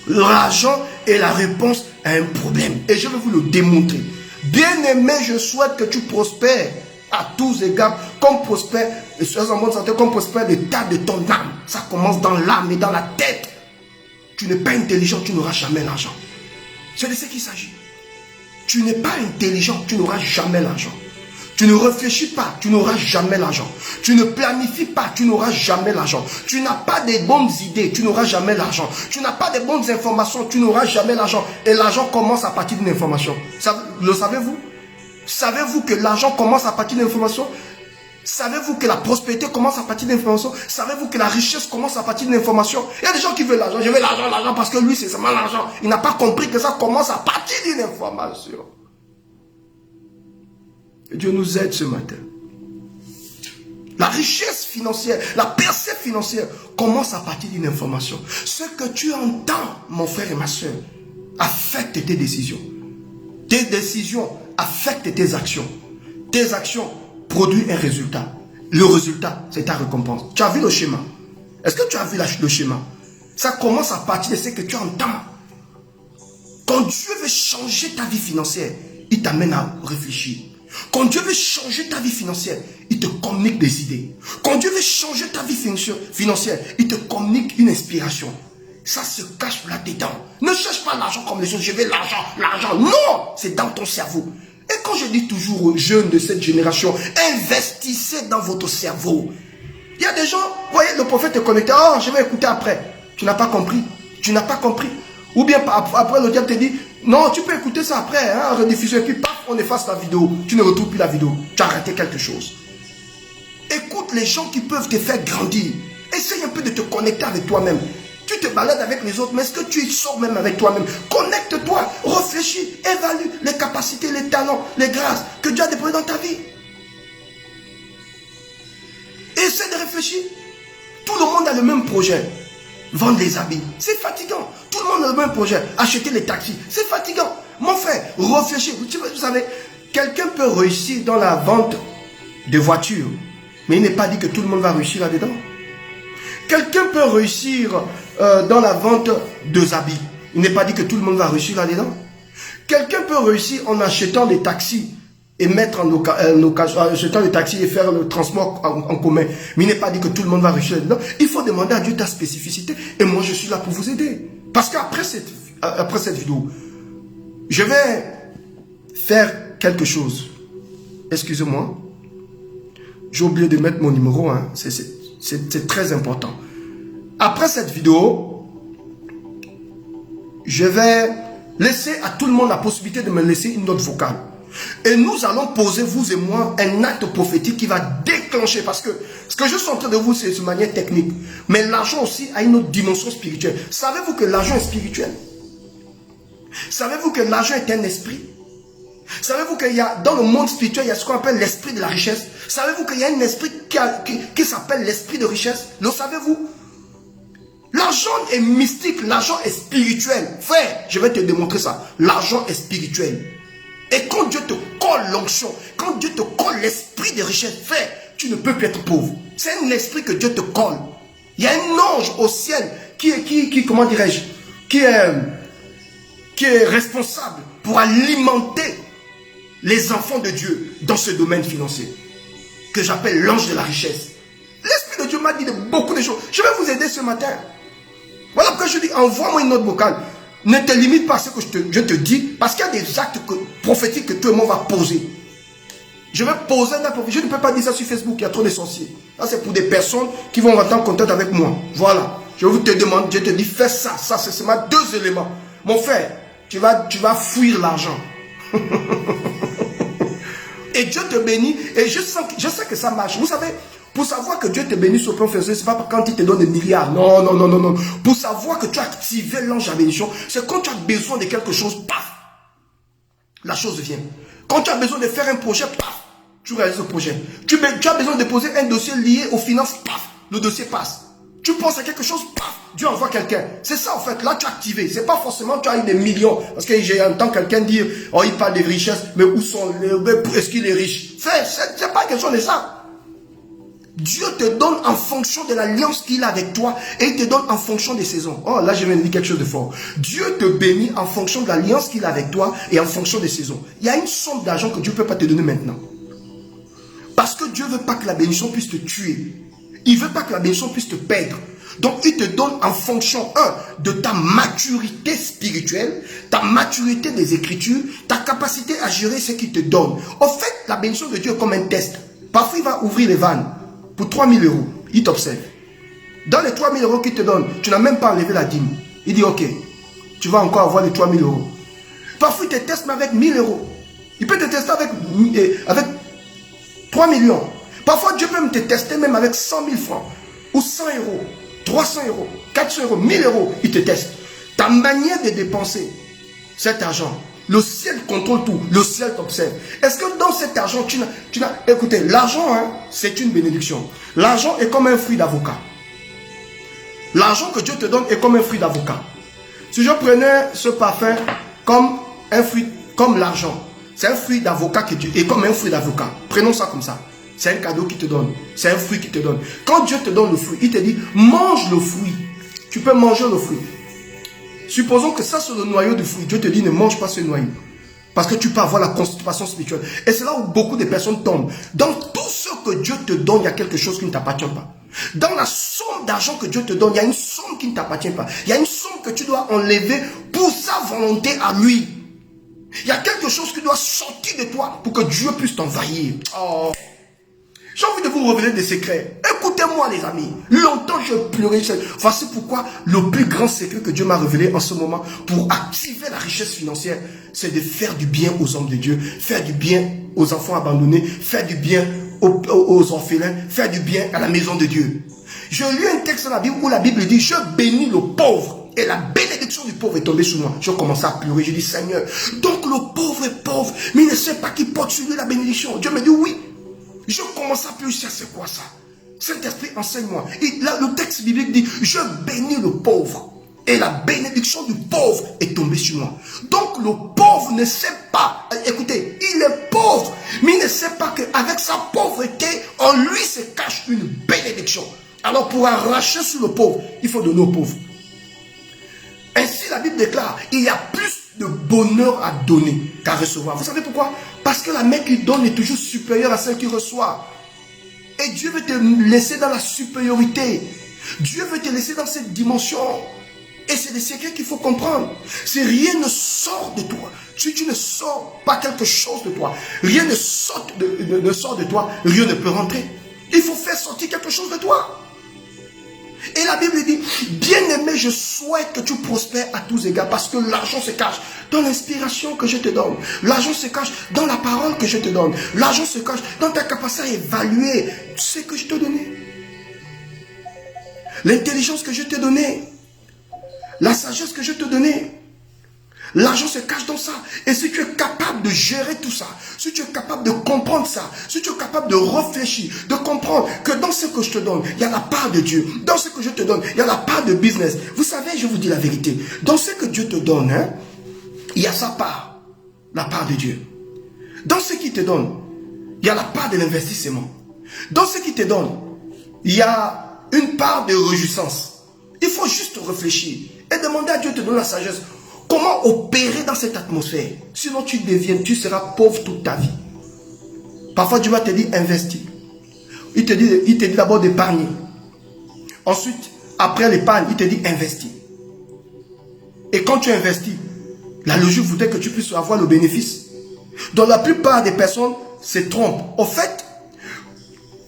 L'argent est la réponse à un problème. Et je vais vous le démontrer. Bien-aimé, je souhaite que tu prospères à tous égards, comme prospère, comme prospère l'état de ton âme. Ça commence dans l'âme et dans la tête. Tu n'es pas intelligent, tu n'auras jamais l'argent. C'est de ce qu'il s'agit. Tu n'es pas intelligent, tu n'auras jamais l'argent. Tu ne réfléchis pas, tu n'auras jamais l'argent. Tu ne planifies pas, tu n'auras jamais l'argent. Tu n'as pas de bonnes idées, tu n'auras jamais l'argent. Tu n'as pas de bonnes informations, tu n'auras jamais l'argent. Et l'argent commence à partir d'une information. Le savez-vous? Savez-vous que l'argent commence à partir d'une information? Savez-vous que la prospérité commence à partir d'une information? Savez-vous que la richesse commence à partir d'une information? Il y a des gens qui veulent l'argent. Je veux l'argent, l'argent, parce que lui, c'est seulement l'argent. Il n'a pas compris que ça commence à partir d'une information. Et Dieu nous aide ce matin. La richesse financière, la percée financière commence à partir d'une information. Ce que tu entends, mon frère et ma soeur, affecte tes décisions. Tes décisions affectent tes actions. Tes actions produisent un résultat. Le résultat, c'est ta récompense. Tu as vu le schéma? Est-ce que tu as vu le schéma? Ça commence à partir de ce que tu entends. Quand Dieu veut changer ta vie financière, il t'amène à réfléchir. Quand Dieu veut changer ta vie financière, il te communique des idées. Quand Dieu veut changer ta vie financière, il te communique une inspiration. Ça se cache là-dedans. Ne cherche pas l'argent comme les autres. Je veux l'argent, l'argent. Non, c'est dans ton cerveau. Et quand je dis toujours aux jeunes de cette génération, investissez dans votre cerveau. Il y a des gens, vous voyez, le prophète est connecté, oh, je vais écouter après. Tu n'as pas compris. Tu n'as pas compris. Ou bien après, le diable te dit, non, tu peux écouter ça après, hein, rediffusion, et puis paf, on efface la vidéo. Tu ne retrouves plus la vidéo. Tu as raté quelque chose. Écoute les gens qui peuvent te faire grandir. Essaye un peu de te connecter avec toi-même. Tu te balades avec les autres, mais est-ce que tu sors même avec toi-même? Connecte-toi, réfléchis, évalue les capacités, les talents, les grâces que Dieu a déposées dans ta vie. Essaie de réfléchir. Tout le monde a le même projet. Vendre les habits, c'est fatigant. Tout le monde a le même projet. Acheter les taxis, c'est fatigant. Mon frère, réfléchis. Vous savez, quelqu'un peut réussir dans la vente de voitures, mais il n'est pas dit que tout le monde va réussir là-dedans. Quelqu'un peut réussir dans la vente de habits. Il n'est pas dit que tout le monde va réussir là-dedans. Quelqu'un peut réussir en achetant des taxis et mettre en occasion, achetant des taxis et faire le transport en commun. Mais il n'est pas dit que tout le monde va réussir là-dedans. Il faut demander à Dieu ta spécificité. Et moi, je suis là pour vous aider. Parce qu'après cette vidéo, je vais faire quelque chose. Excusez-moi. J'ai oublié de mettre mon numéro. Hein. C'est très important. Après cette vidéo, je vais laisser à tout le monde la possibilité de me laisser une note vocale. Et nous allons poser, vous et moi, un acte prophétique qui va déclencher. Parce que ce que je suis en train de vous, c'est de manière technique. Mais l'argent aussi a une autre dimension spirituelle. Savez-vous que l'argent est spirituel? Savez-vous que l'argent est un esprit? Savez-vous qu'il y a, dans le monde spirituel, il y a ce qu'on appelle l'esprit de la richesse? Savez-vous qu'il y a un esprit qui s'appelle l'esprit de richesse? Le savez-vous? L'argent est mystique, l'argent est spirituel. Frère, je vais te démontrer ça. L'argent est spirituel. Et quand Dieu te colle l'onction, quand Dieu te colle l'esprit de richesse, frère, tu ne peux plus être pauvre. C'est un esprit que Dieu te colle. Il y a un ange au ciel comment dirais-je, qui est responsable pour alimenter les enfants de Dieu dans ce domaine financier, que j'appelle l'ange de la richesse. L'esprit de Dieu m'a dit beaucoup de choses. Je vais vous aider ce matin. Voilà pourquoi je dis, envoie-moi une note vocale. Ne te limite pas à ce que je te dis, parce qu'il y a des actes prophétiques que tout le monde va poser. Je vais poser un acte prophétique. Je ne peux pas dire ça sur Facebook, il y a trop de sorciers. Ça, c'est pour des personnes qui vont rentrer en contact avec moi. Voilà. Je te demande, je te dis, fais ça. Ça, c'est seulement 2 éléments. Mon frère, tu vas fuir l'argent. Et Dieu te bénit. Et je sais que ça marche. Vous savez, pour savoir que Dieu te bénit sur le plan financier, ce n'est pas quand il te donne des milliards. Non, non, non, non, non. Pour savoir que tu as activé l'ange à bénédiction, c'est quand tu as besoin de quelque chose, paf, la chose vient. Quand tu as besoin de faire un projet, paf, tu réalises le projet. Tu as besoin de déposer un dossier lié aux finances, paf, le dossier passe. Tu penses à quelque chose, paf, Dieu envoie quelqu'un. C'est ça en fait, là tu as activé. C'est pas forcément tu as eu des millions. Parce que j'entends quelqu'un dire, oh il parle de richesse, mais où sont les... Est-ce qu'il est riche? C'est pas question de ça. Dieu te donne en fonction de l'alliance qu'il a avec toi et il te donne en fonction des saisons. Oh, là, je viens de dire quelque chose de fort. Dieu te bénit en fonction de l'alliance qu'il a avec toi et en fonction des saisons. Il y a une somme d'argent que Dieu ne peut pas te donner maintenant. Parce que Dieu ne veut pas que la bénédiction puisse te tuer. Il ne veut pas que la bénédiction puisse te perdre. Donc, il te donne en fonction, de ta maturité spirituelle, ta maturité des Écritures, ta capacité à gérer ce qu'il te donne. En fait, la bénédiction de Dieu est comme un test. Parfois, il va ouvrir les vannes. Pour 3 000 €, il t'observe. Dans les 3 000 € qu'il te donne, tu n'as même pas enlevé la dîme. Il dit, ok, tu vas encore avoir les 3 000 €. Parfois, il te teste avec 1 000 €. Il peut te tester avec 3 millions. Parfois, Dieu peut te tester même avec 100 000 francs. Ou 100 €, 300 €, 400 €, 1 000 €. Il te teste. Ta manière de dépenser cet argent, le ciel contrôle tout. Le ciel t'observe. Est-ce que dans cet argent, tu n'as... Écoutez, l'argent, hein, c'est une bénédiction. L'argent est comme un fruit d'avocat. L'argent que Dieu te donne est comme un fruit d'avocat. Si je prenais ce parfum comme un fruit, comme l'argent, c'est un fruit d'avocat que Dieu est comme un fruit d'avocat. Prenons ça comme ça. C'est un cadeau qu'il te donne. C'est un fruit qu'il te donne. Quand Dieu te donne le fruit, il te dit, mange le fruit. Tu peux manger le fruit. Supposons que ça c'est le noyau du fruit. Dieu te dit ne mange pas ce noyau. Parce que tu peux avoir la constipation spirituelle. Et c'est là où beaucoup de personnes tombent. Dans tout ce que Dieu te donne, il y a quelque chose qui ne t'appartient pas. Dans la somme d'argent que Dieu te donne, il y a une somme qui ne t'appartient pas. Il y a une somme que tu dois enlever pour sa volonté à lui. Il y a quelque chose qui doit sortir de toi pour que Dieu puisse t'envahir. Oh. J'ai envie de vous révéler des secrets. Écoutez-moi les amis. Longtemps je pleurais. Voici pourquoi le plus grand secret que Dieu m'a révélé en ce moment pour activer la richesse financière, c'est de faire du bien aux hommes de Dieu, faire du bien aux enfants abandonnés, faire du bien aux orphelins, faire du bien à la maison de Dieu. Je lis un texte dans la Bible où la Bible dit, je bénis le pauvre. Et la bénédiction du pauvre est tombée sur moi. Je commence à pleurer. Je dis, Seigneur, donc le pauvre est pauvre, mais il ne sait pas qui porte sur lui la bénédiction. Dieu me dit, oui. Je commence à pleurer. C'est quoi ça? Saint-Esprit, enseigne-moi. Et là, le texte biblique dit, je bénis le pauvre. Et la bénédiction du pauvre est tombée sur moi. Donc le pauvre ne sait pas. Écoutez, il est pauvre, mais il ne sait pas qu'avec sa pauvreté, en lui se cache une bénédiction. Alors pour arracher sur le pauvre, il faut donner au pauvre. Ainsi la Bible déclare, il y a plus de bonheur à donner qu'à recevoir. Vous savez pourquoi? Parce que la main qui donne est toujours supérieure à celle qui reçoit. Et Dieu veut te laisser dans la supériorité. Dieu veut te laisser dans cette dimension. Et c'est des secrets qu'il faut comprendre. Si rien ne sort de toi, si tu ne sors pas quelque chose de toi, rien ne sort de toi, rien ne peut rentrer. Il faut faire sortir quelque chose de toi. Et la Bible dit, bien-aimé, je souhaite que tu prospères à tous égards parce que l'argent se cache dans l'inspiration que je te donne. L'argent se cache dans la parole que je te donne. L'argent se cache dans ta capacité à évaluer ce que je t'ai donné. L'intelligence que je t'ai donnée. La sagesse que je te donnais. L'argent se cache dans ça. Et si tu es capable de gérer tout ça, si tu es capable de comprendre ça, si tu es capable de réfléchir, de comprendre que dans ce que je te donne, il y a la part de Dieu. Dans ce que je te donne, il y a la part de business. Vous savez, je vous dis la vérité. Dans ce que Dieu te donne, hein, il y a sa part. La part de Dieu. Dans ce qu'il te donne, il y a la part de l'investissement. Dans ce qu'il te donne, il y a une part de réjouissance. Il faut juste réfléchir et demander à Dieu de te donner la sagesse. Comment opérer dans cette atmosphère? Sinon tu seras pauvre toute ta vie. Parfois Dieu va te dire investis. Il te dit d'abord d'épargner. Ensuite, après l'épargne, il te dit investis. Et quand tu investis, la logique voudrait que tu puisses avoir le bénéfice. Donc la plupart des personnes se trompent. Au fait,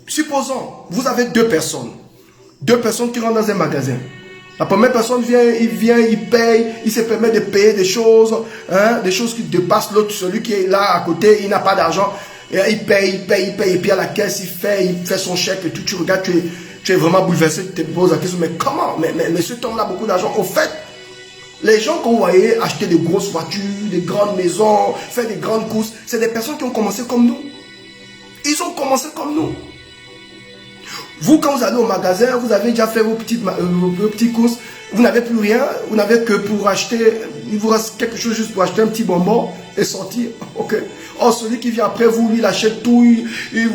supposons, vous avez deux personnes. Deux personnes qui rentrent dans un magasin. La première personne vient, il paye, il se permet de payer des choses, hein, des choses qui dépassent l'autre. Celui qui est là à côté, il n'a pas d'argent. Il paye, et puis à la caisse, il fait son chèque et tout. Tu regardes, tu es vraiment bouleversé, tu te poses la question, mais comment? Mais cet homme-là a beaucoup d'argent. Au fait, les gens que vous voyez acheter des grosses voitures, des grandes maisons, faire des grandes courses, c'est des personnes qui ont commencé comme nous. Ils ont commencé comme nous. Vous, quand vous allez au magasin, vous avez déjà fait vos petites courses, vous n'avez plus rien, vous n'avez que pour acheter, il vous reste quelque chose juste pour acheter un petit bonbon et sortir. Ok. Or, celui qui vient après vous, lui, il achète tout,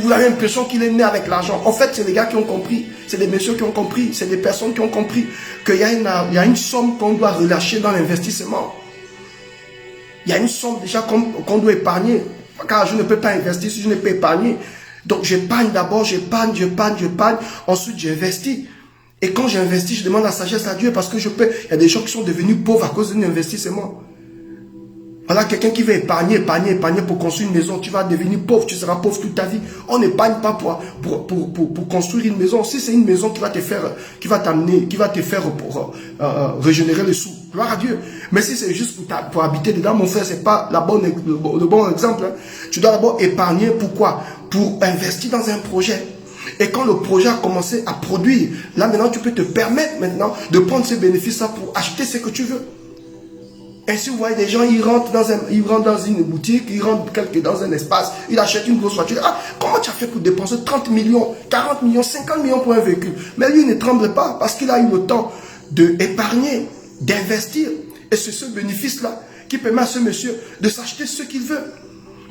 vous avez l'impression qu'il est né avec l'argent. En fait, c'est les gars qui ont compris, c'est des messieurs qui ont compris, c'est des personnes qui ont compris qu'il y a une somme qu'on doit relâcher dans l'investissement. Il y a une somme déjà qu'on doit épargner, car je ne peux pas investir si je ne peux pas épargner. Donc j'épargne d'abord, j'épargne, ensuite j'investis. Et quand j'investis, je demande la sagesse à Dieu parce que il y a des gens qui sont devenus pauvres à cause d'un investissement. Voilà, quelqu'un qui veut épargner pour construire une maison, tu vas devenir pauvre, tu seras pauvre toute ta vie. On n'épargne pas pour construire une maison. Si c'est une maison qui va te faire, qui va te faire régénérer les sous, gloire à Dieu. Mais si c'est juste pour habiter dedans, mon frère, c'est pas le bon exemple. Hein. Tu dois d'abord épargner, pourquoi? Pour investir dans un projet. Et quand le projet a commencé à produire, là maintenant tu peux te permettre maintenant de prendre ces bénéfices-là pour acheter ce que tu veux. Ainsi, vous voyez des gens, ils rentrent dans une boutique, ils rentrent dans un espace, ils achètent une grosse voiture. Ah, comment tu as fait pour dépenser 30 millions, 40 millions, 50 millions pour un véhicule? Mais lui, il ne tremble pas parce qu'il a eu le temps d'épargner, d'investir. Et c'est ce bénéfice-là qui permet à ce monsieur de s'acheter ce qu'il veut.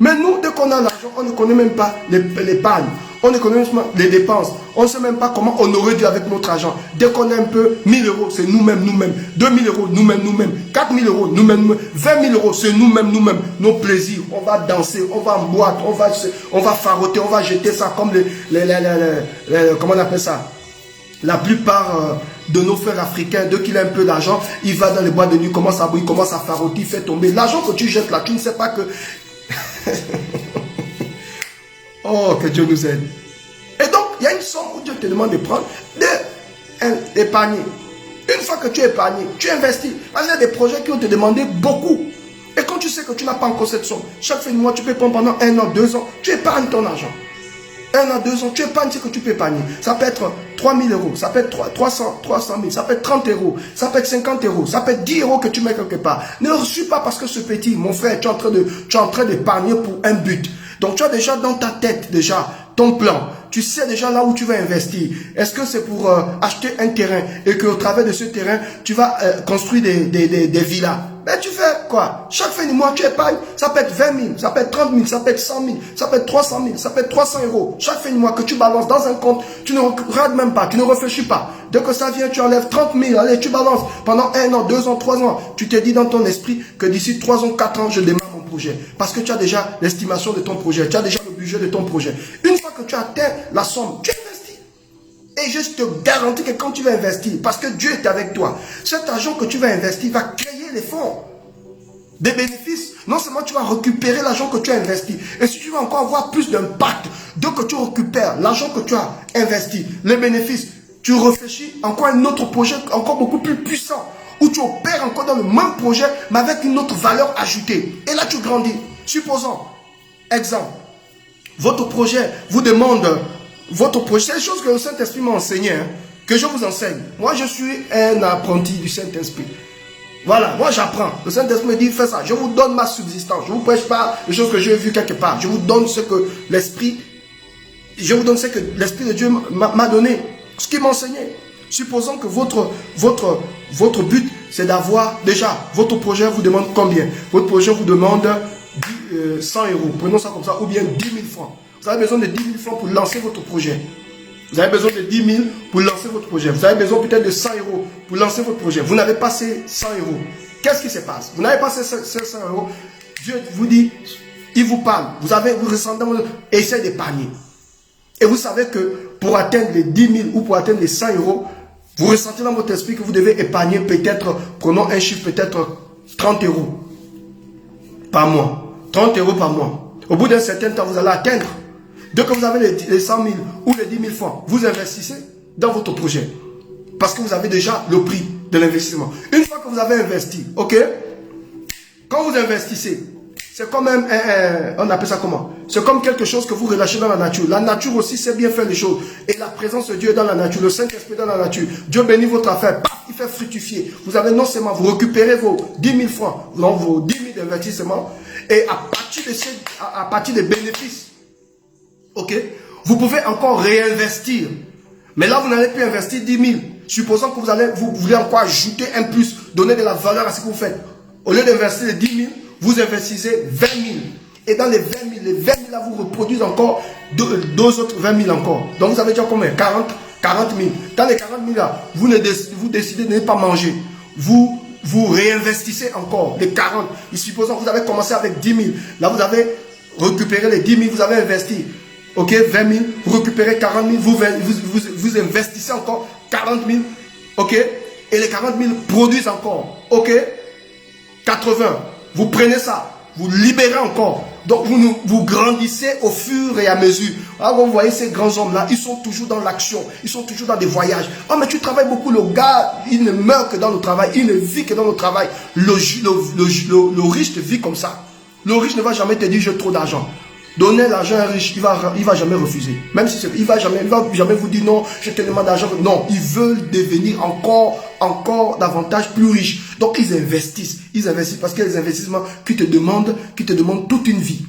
Mais nous, dès qu'on a l'argent, on ne connaît même pas l'épargne. On ne connaît même pas les dépenses. On ne sait même pas comment honorer Dieu avec notre argent. Dès qu'on a un peu 1000 euros, c'est nous-mêmes. 2000 euros, nous-mêmes. 4000 euros, nous-mêmes. 20 000 euros, c'est nous-mêmes. Nos plaisirs. On va danser, on va en boîte, on va faroter, on va jeter ça comme comment on appelle ça? La plupart de nos frères africains. Dès qu'il a un peu d'argent, il va dans les boîtes de nuit, commence à briller, commence à faroter, il fait tomber. L'argent que tu jettes là, tu ne sais pas que... Oh, que Dieu nous aide. Et donc, il y a une somme où Dieu te demande de prendre, d'épargner. Une fois que tu es épargné, tu investis. Parce qu'il y a des projets qui vont te demander beaucoup. Et quand tu sais que tu n'as pas encore cette somme, chaque fin de mois, tu peux prendre pendant 1 an, 2 ans, tu épargnes ton argent. 1 an, 2 ans, tu épargnes ce que tu peux épargner. Ça peut être 3 000 euros, ça peut être 300 000, ça peut être 30 euros, ça peut être 50 euros, ça peut être 10 euros que tu mets quelque part. Ne reçois pas parce que ce petit, mon frère, tu es en train d'épargner pour un but. Donc tu as déjà dans ta tête, déjà, ton plan. Tu sais déjà là où tu vas investir. Est-ce que c'est pour acheter un terrain et qu'au travers de ce terrain, tu vas construire des villas? Ben tu fais quoi? Chaque fin du mois, tu épargnes. Ça peut être 20 000, ça peut être 30 000, ça peut être 100 000, ça peut être 300 000, ça peut être 300 euros. Chaque fin du mois que tu balances dans un compte, tu ne regardes même pas, tu ne réfléchis pas. Dès que ça vient, tu enlèves 30 000, allez, tu balances. Pendant 1 an, 2 ans, 3 ans, tu te dis dans ton esprit que d'ici 3 ans, 4 ans, je démarre mon projet. Parce que tu as déjà l'estimation de ton projet, tu as déjà le budget de ton projet. Une fois que tu atteins la somme, tu investis. Et je te garantis que quand tu vas investir, parce que Dieu est avec toi, cet argent que tu vas investir va créer les fonds, des bénéfices. Non seulement tu vas récupérer l'argent que tu as investi, et si tu veux encore avoir plus d'impact, dès que tu récupères l'argent que tu as investi, les bénéfices, tu réfléchis encore à un autre projet encore beaucoup plus puissant, où tu opères encore dans le même projet, mais avec une autre valeur ajoutée. Et là tu grandis. Supposons, exemple, votre projet vous demande, votre projet, c'est des choses que le Saint-Esprit m'a enseigné, hein, que je vous enseigne. Moi je suis un apprenti du Saint-Esprit. Voilà, moi j'apprends. Le Saint-Esprit me dit, fais ça. Je vous donne ma subsistance. Je ne vous prêche pas les choses que j'ai vues quelque part. Je vous donne ce que l'Esprit, de Dieu m'a donné. Ce qu'il m'a enseigné. Supposons que votre but, c'est d'avoir, déjà, votre projet vous demande combien? Votre projet vous demande 100 euros. Prenons ça comme ça, ou bien 10 000 francs. Vous avez besoin de 10 000 francs pour lancer votre projet. Vous avez besoin de 10 000 pour lancer votre projet. Vous avez besoin peut-être de 100 euros pour lancer votre projet. Vous n'avez pas ces 100 euros. Qu'est-ce qui se passe? Vous n'avez pas ces 100 euros. Dieu vous dit, il vous parle. Vous ressentez, essayez d'épargner. Et vous savez que pour atteindre les 10 000 ou pour atteindre les 100 euros, vous ressentez dans votre esprit que vous devez épargner peut-être, prenons un chiffre, peut-être 30 euros par mois. 30 euros par mois. Au bout d'un certain temps, vous allez atteindre. Dès que vous avez les 100 000 ou les 10 000 francs, vous investissez dans votre projet. Parce que vous avez déjà le prix de l'investissement. Une fois que vous avez investi, ok? Quand vous investissez, c'est comme on appelle ça comment? C'est comme quelque chose que vous relâchez dans la nature. La nature aussi sait bien faire les choses. Et la présence de Dieu est dans la nature. Le Saint-Esprit dans la nature. Dieu bénit votre affaire. Paf, il fait fructifier. Vous avez non seulement, vous récupérez vos 10 000 francs, donc vos 10 000 d'investissement. Et à partir des bénéfices, ok, vous pouvez encore réinvestir. Mais là, vous n'allez plus investir 10 000. Supposons que vous voulez encore ajouter un plus, donner de la valeur à ce que vous faites. Au lieu d'investir les 10 000, vous investissez 20 000. Et dans les 20 000, là, vous reproduisez encore deux autres 20 000 encore. Donc, vous avez déjà combien? 40 000. Dans les 40 000 là, vous décidez de ne pas manger. Vous réinvestissez encore les 40. Et supposons que vous avez commencé avec 10 000. Là, vous avez récupéré les 10 000, vous avez investi. Ok, 20 000, vous récupérez 40 000, vous investissez encore 40 000, ok, et les 40 000 produisent encore, ok, 80, vous prenez ça, vous libérez encore, donc vous grandissez au fur et à mesure. Alors vous voyez ces grands hommes-là, ils sont toujours dans l'action, ils sont toujours dans des voyages. Oh mais tu travailles beaucoup, le gars, il ne meurt que dans le travail, il ne vit que dans le travail. Le riche te vit comme ça. Le riche ne va jamais te dire j'ai trop d'argent. Donnez l'argent à un riche, il va jamais refuser. Même si il va jamais vous dire non, je te demande d'argent. Non, ils veulent devenir encore davantage plus riches. Donc ils investissent parce qu'il y a des investissements qui te demandent toute une vie.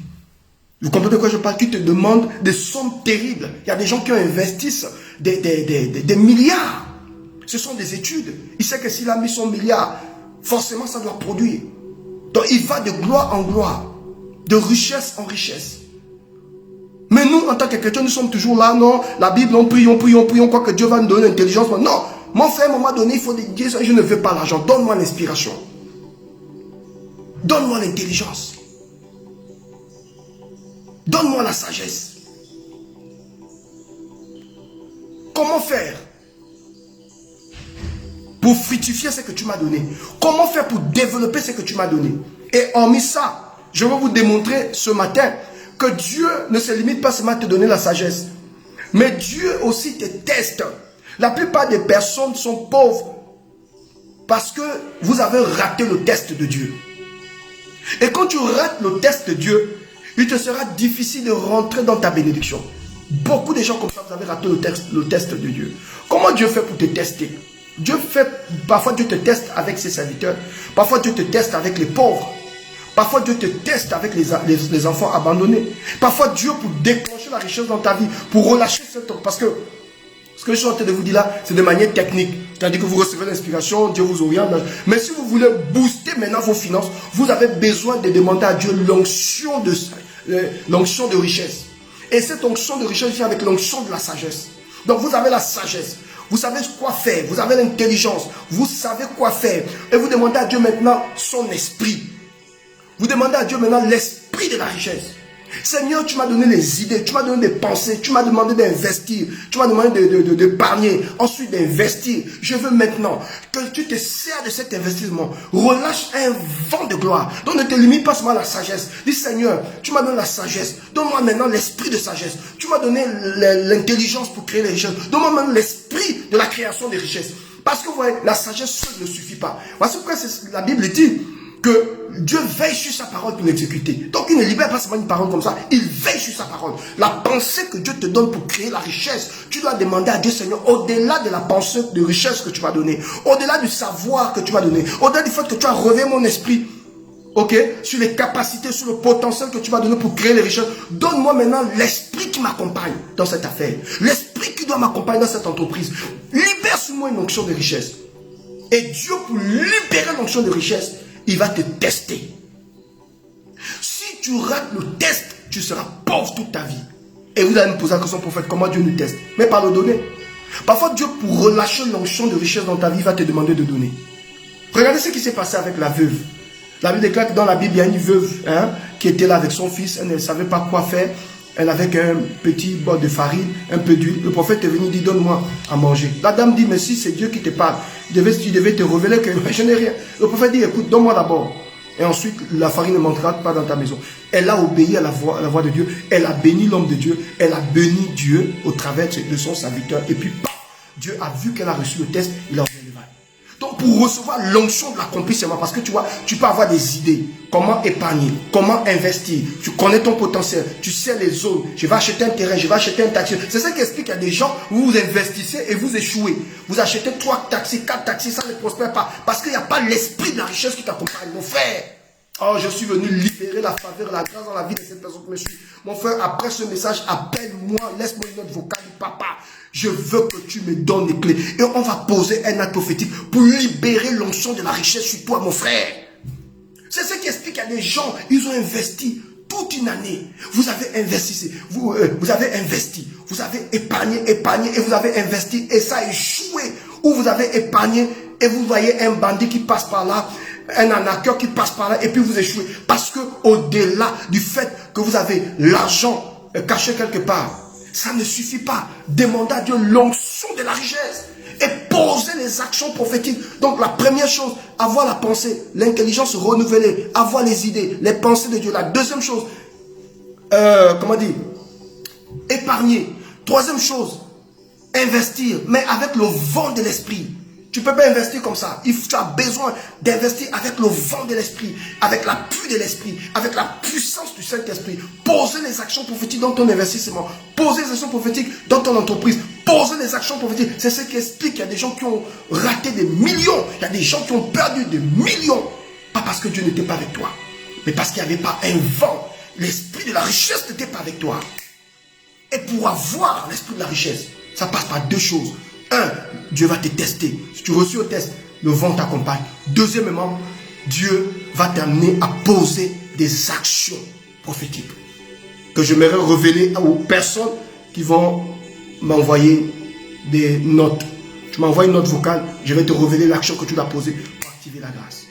Vous comprenez de quoi je parle? Qui te demandent des sommes terribles. Il y a des gens qui investissent des milliards. Ce sont des études. Il sait que s'il a mis son milliard, forcément ça doit produire. Donc il va de gloire en gloire, de richesse en richesse. Mais nous, en tant que chrétiens, nous sommes toujours là, non, la Bible, on prie, quoi que Dieu va nous donner l'intelligence. Non, mon frère, à un moment donné, il faut dire, je ne veux pas l'argent, donne-moi l'inspiration. Donne-moi l'intelligence. Donne-moi la sagesse. Comment faire? pour fructifier ce que tu m'as donné? Comment faire pour développer ce que tu m'as donné? Et hormis ça, je vais vous démontrer ce matin que Dieu ne se limite pas seulement à te donner la sagesse, mais Dieu aussi te teste. La plupart des personnes sont pauvres parce que vous avez raté le test de Dieu. Et quand tu rates le test de Dieu, il te sera difficile de rentrer dans ta bénédiction. Beaucoup de gens comme ça, vous avez raté le test de Dieu. Comment Dieu fait pour te tester? Parfois Dieu te teste avec ses serviteurs. Parfois Dieu te teste avec les pauvres. Parfois Dieu te teste avec les enfants abandonnés. Parfois Dieu pour déclencher la richesse dans ta vie, pour relâcher cette... Parce que ce que je suis en train de vous dire là, c'est de manière technique. C'est-à-dire que vous recevez l'inspiration, Dieu vous oriente. Mais si vous voulez booster maintenant vos finances, vous avez besoin de demander à Dieu l'onction de richesse. Et cette onction de richesse vient avec l'onction de la sagesse. Donc vous avez la sagesse. Vous savez quoi faire. Vous avez l'intelligence. Vous savez quoi faire. Et vous demandez à Dieu maintenant son esprit. Vous demandez à Dieu maintenant l'esprit de la richesse. Seigneur, tu m'as donné les idées, tu m'as donné des pensées, tu m'as demandé d'investir, tu m'as demandé d'épargner, ensuite d'investir. Je veux maintenant que tu te sers de cet investissement. Relâche un vent de gloire. Donc ne te limite pas seulement à la sagesse. Dis Seigneur, tu m'as donné la sagesse. Donne-moi maintenant l'esprit de sagesse. Tu m'as donné l'intelligence pour créer les richesses. Donne-moi maintenant l'esprit de la création des richesses. Parce que vous voyez, la sagesse seule ne suffit pas. Voici pourquoi la Bible dit que Dieu veille sur sa parole pour l'exécuter. Donc il ne libère pas seulement une parole comme ça, il veille sur sa parole. La pensée que Dieu te donne pour créer la richesse, tu dois demander à Dieu, Seigneur, au-delà de la pensée de richesse que tu m'as donnée, au-delà du savoir que tu m'as donné, au-delà du fait que tu as réveillé mon esprit, ok, sur les capacités, sur le potentiel que tu m'as donné pour créer les richesses, donne-moi maintenant l'esprit qui m'accompagne dans cette affaire, l'esprit qui doit m'accompagner dans cette entreprise. Libère sur moi une onction de richesse. Et Dieu, pour libérer l'onction de richesse, il va te tester. Si tu rates le test, tu seras pauvre toute ta vie. Et vous allez me poser la question, prophète, comment Dieu nous teste? Mais par le donner. Parfois, Dieu, pour relâcher l'onction de richesse dans ta vie, va te demander de donner. Regardez ce qui s'est passé avec la veuve. La Bible déclare que dans la Bible, il y a une veuve qui était là avec son fils. Elle ne savait pas quoi faire. Elle avait un petit bol de farine, un peu d'huile. Le prophète est venu, dit, donne-moi à manger. La dame dit, mais si c'est Dieu qui te parle, tu devais te révéler que je n'ai rien. Le prophète dit, écoute, donne-moi d'abord. Et ensuite, la farine ne montera pas dans ta maison. Elle a obéi à la voix de Dieu. Elle a béni l'homme de Dieu. Elle a béni Dieu au travers de son serviteur. Et puis, paf, Dieu a vu qu'elle a reçu le test. Il a ouvert le vin. Donc, pour recevoir l'onction de l'accomplissement, parce que tu vois, tu peux avoir des idées. Comment épargner, comment investir. Tu connais ton potentiel, tu sais les zones. Je vais acheter un terrain, je vais acheter un taxi. C'est ça qui explique qu'il y a des gens où vous investissez et vous échouez. Vous achetez 3 taxis, 4 taxis, ça ne prospère pas. Parce qu'il n'y a pas l'esprit de la richesse qui t'accompagne, mon frère. Oh, je suis venu libérer la faveur, la grâce dans la vie de cette personne qui me suit. Mon frère, après ce message, appelle-moi, laisse-moi une note vocale. Papa, je veux que tu me donnes les clés. Et on va poser un acte prophétique pour libérer l'onction de la richesse sur toi, mon frère. C'est ce qui explique qu'il y a des gens, ils ont investi toute une année. Vous avez investi, vous avez investi, vous avez épargné, et vous avez investi et ça a échoué. Ou vous avez épargné et vous voyez un bandit qui passe par là, un arnaqueur qui passe par là et puis vous échouez. Parce que au-delà du fait que vous avez l'argent caché quelque part, ça ne suffit pas. Demandez à Dieu l'onction de la richesse et poser les actions prophétiques. Donc la première chose, avoir la pensée, l'intelligence renouvelée, avoir les idées, les pensées de Dieu. La deuxième chose, comment dire, épargner. Troisième chose, investir, mais avec le vent de l'esprit. Tu ne peux pas investir comme ça. Tu as besoin d'investir avec le vent de l'esprit, avec l'appui de l'esprit, avec la puissance du Saint-Esprit. Poser les actions prophétiques dans ton investissement. Poser les actions prophétiques dans ton entreprise. Poser les actions prophétiques. C'est ce qui explique qu'il y a des gens qui ont raté des millions. Il y a des gens qui ont perdu des millions. Pas parce que Dieu n'était pas avec toi, mais parce qu'il n'y avait pas un vent. L'esprit de la richesse n'était pas avec toi. Et pour avoir l'esprit de la richesse, ça passe par deux choses. Un, Dieu va te tester. Si tu reçois au test, le vent t'accompagne. Deuxièmement, Dieu va t'amener à poser des actions prophétiques que j'aimerais révéler aux personnes qui vont m'envoyer des notes. Tu m'envoies une note vocale, je vais te révéler l'action que tu dois poser pour activer la grâce.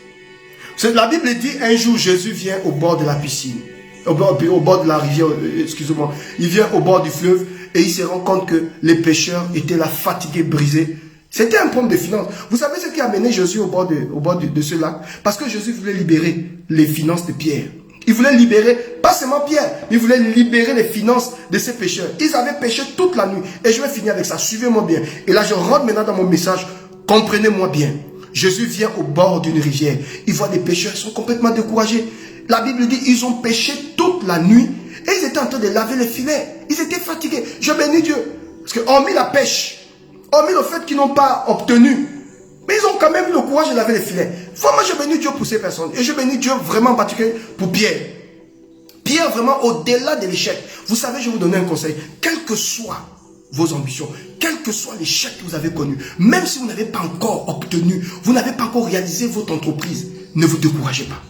La Bible dit, un jour Jésus vient au bord de la piscine, au bord de la rivière, excusez-moi, il vient au bord du fleuve et il se rend compte que les pêcheurs étaient là fatigués, brisés. C'était un problème de finances. Vous savez ce qui a amené Jésus au bord de ce lac? Parce que Jésus voulait libérer les finances de Pierre. Il voulait libérer, pas seulement Pierre, mais il voulait libérer les finances de ces pécheurs. Ils avaient péché toute la nuit. Et je vais finir avec ça. Suivez-moi bien. Et là, je rentre maintenant dans mon message. Comprenez-moi bien. Jésus vient au bord d'une rivière. Il voit des pécheurs, ils sont complètement découragés. La Bible dit, ils ont péché toute la nuit. Et ils étaient en train de laver les filets. Ils étaient fatigués. Je bénis Dieu. Parce que hormis la pêche, hormis le fait qu'ils n'ont pas obtenu, mais ils ont quand même eu le courage de laver les filets. Moi, je bénis Dieu pour ces personnes. Et je bénis Dieu vraiment en particulier pour Pierre. Pierre, vraiment, au-delà de l'échec. Vous savez, je vais vous donner un conseil. Quelles que soient vos ambitions, quel que soit l'échec que vous avez connu, même si vous n'avez pas encore obtenu, vous n'avez pas encore réalisé votre entreprise, ne vous découragez pas.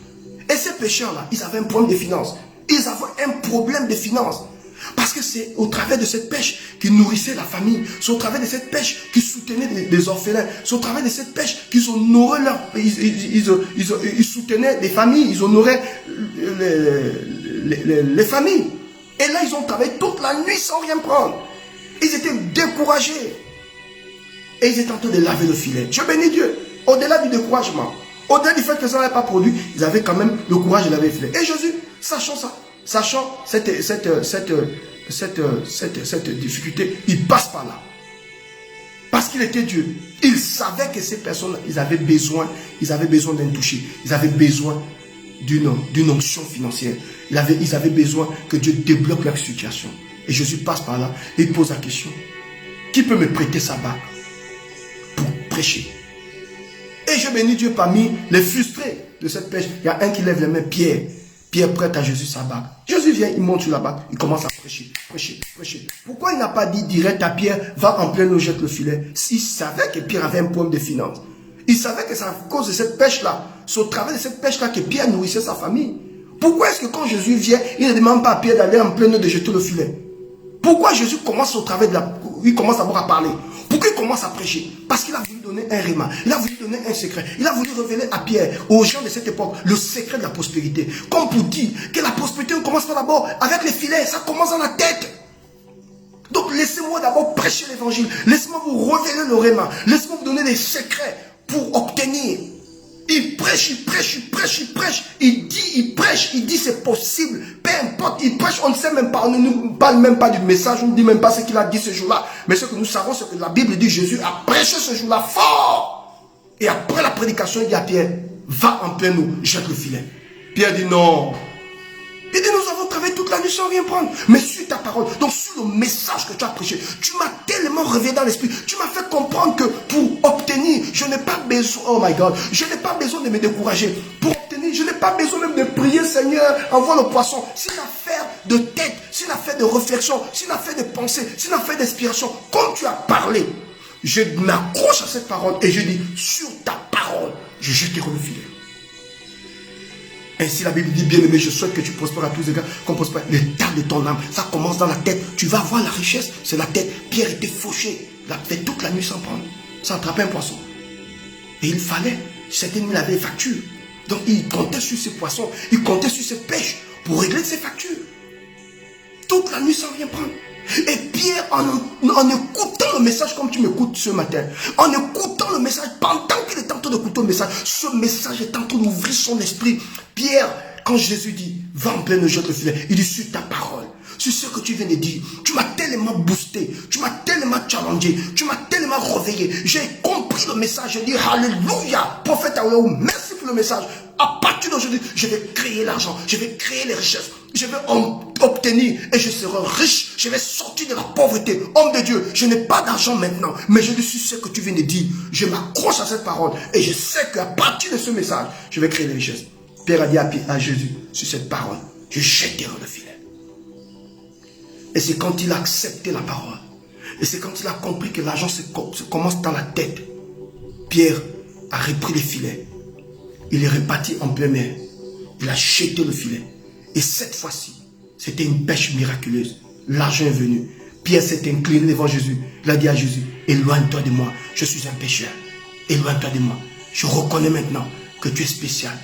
Et ces pécheurs-là, ils avaient un problème de finances. Ils avaient un problème de finances. Parce que c'est au travers de cette pêche qu'ils nourrissaient la famille. C'est au travers de cette pêche qu'ils soutenaient des orphelins. C'est au travers de cette pêche qu'ils honoraient ils soutenaient les familles. Ils honoraient les familles. Et là, ils ont travaillé toute la nuit sans rien prendre. Ils étaient découragés. Et ils étaient en train de laver le filet. Je bénis Dieu. Au-delà du découragement, au-delà du fait que ça n'avait pas produit, ils avaient quand même le courage de laver le filet. Et Jésus, sachant ça, sachant cette difficulté, il passe par là. Parce qu'il était Dieu. Il savait que ces personnes, ils avaient besoin d'un toucher. Ils avaient besoin d'une onction financière. Ils avaient besoin que Dieu débloque leur situation. Et Jésus passe par là et il pose la question. Qui peut me prêter sa bague pour prêcher? Et je bénis Dieu parmi les frustrés de cette pêche. Il y a un qui lève les mains, Pierre. Pierre prête à Jésus sa bague. Jésus vient, il monte sur la bague, il commence à prêcher, prêcher, prêcher. Pourquoi il n'a pas dit direct à Pierre, va en pleine eau, jette le filet? S'il savait que Pierre avait un problème de finances. Il savait que c'est à cause de cette pêche-là, c'est au travers de cette pêche-là que Pierre nourrissait sa famille. Pourquoi est-ce que quand Jésus vient, il ne demande pas à Pierre d'aller en pleine eau de jeter le filet? Pourquoi Jésus commence au travers de il commence d'abord à parler? Pourquoi il commence à prêcher? Parce qu'il a voulu donner un réma, il a voulu donner un secret, il a voulu révéler à Pierre, aux gens de cette époque, le secret de la prospérité. Comme pour dire que la prospérité ne commence pas d'abord avec les filets, ça commence dans la tête. Donc laissez-moi d'abord prêcher l'évangile, laissez-moi vous révéler le réma, laissez-moi vous donner des secrets pour obtenir. Il prêche, il prêche, il prêche, il prêche, il dit, il prêche, il dit c'est possible, peu importe, il prêche, on ne sait même pas, on ne nous parle même pas du message, on ne dit même pas ce qu'il a dit ce jour-là, mais ce que nous savons, c'est que la Bible dit Jésus a prêché ce jour-là fort, et après la prédication, il dit à Pierre, va en pleine eau, jette le filet. Pierre dit non. Il dit nous avons travaillé toute la nuit sans rien prendre, mais sur ta parole, donc sur le message que tu as prêché, tu m'as tellement réveillé dans l'esprit, tu m'as fait comprendre que pour obtenir, je n'ai pas besoin, oh my God, je n'ai pas besoin de me décourager. Pour obtenir, je n'ai pas besoin même de prier, Seigneur, envoie le poisson. C'est une affaire de tête, c'est une affaire de réflexion, c'est une affaire de pensée, c'est une affaire d'inspiration. Comme tu as parlé, je m'accroche à cette parole et je dis, sur ta parole, je jetterai le filet. Ainsi la Bible dit, bien-aimé, je souhaite que tu prospères à tous les égards, qu'on prospère l'état de ton âme. Ça commence dans la tête. Tu vas voir la richesse, c'est la tête. Pierre était fauché. Il a fait toute la nuit sans prendre, sans attraper un poisson. Et il fallait, cette nuit, il avait les factures. Donc il comptait sur ses poissons, il comptait sur ses pêches pour régler ses factures. Toute la nuit sans rien prendre. Et Pierre, en écoutant le message comme tu m'écoutes ce matin, en écoutant le message, pendant qu'il est en train d'écouter le message, ce message est en train d'ouvrir son esprit. Pierre, quand Jésus dit, va en pleine eau, jette le filet, il dit sur ta parole, sur ce que tu viens de dire, tu m'as tellement boosté, tu m'as tellement challengé, tu m'as tellement réveillé, j'ai compris le message, je dis alléluia, prophète Aouyaou, merci pour le message. À partir d'aujourd'hui, je vais créer l'argent, je vais créer les richesses, je vais en obtenir et je serai riche, je vais sortir de la pauvreté. Homme de Dieu, je n'ai pas d'argent maintenant, mais je suis ce que tu viens de dire. Je m'accroche à cette parole et je sais qu'à partir de ce message, je vais créer les richesses. Pierre a dit à Jésus, sur cette parole, je jetterai le filet. Et c'est quand il a accepté la parole, et c'est quand il a compris que l'argent se commence dans la tête, Pierre a repris le filet. Il est reparti en pleine mer. Il a jeté le filet. Et cette fois-ci, c'était une pêche miraculeuse. L'argent est venu. Pierre s'est incliné devant Jésus. Il a dit à Jésus, éloigne-toi de moi. Je suis un pécheur. Éloigne-toi de moi. Je reconnais maintenant que tu es spécial.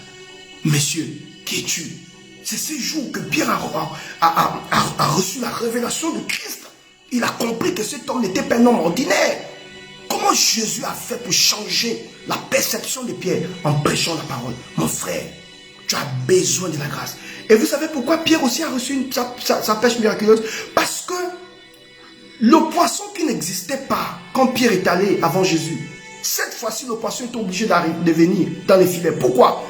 Monsieur, qui es-tu? C'est ce jour que Pierre a reçu la révélation de Christ. Il a compris que cet homme n'était pas un homme ordinaire. Comment Comment Jésus a fait pour changer la perception de Pierre en prêchant la parole? Mon frère, tu as besoin de la grâce. Et vous savez pourquoi Pierre aussi a reçu sa pêche miraculeuse? Parce que le poisson qui n'existait pas quand Pierre est allé avant Jésus, cette fois-ci, le poisson est obligé de venir dans les filets. Pourquoi?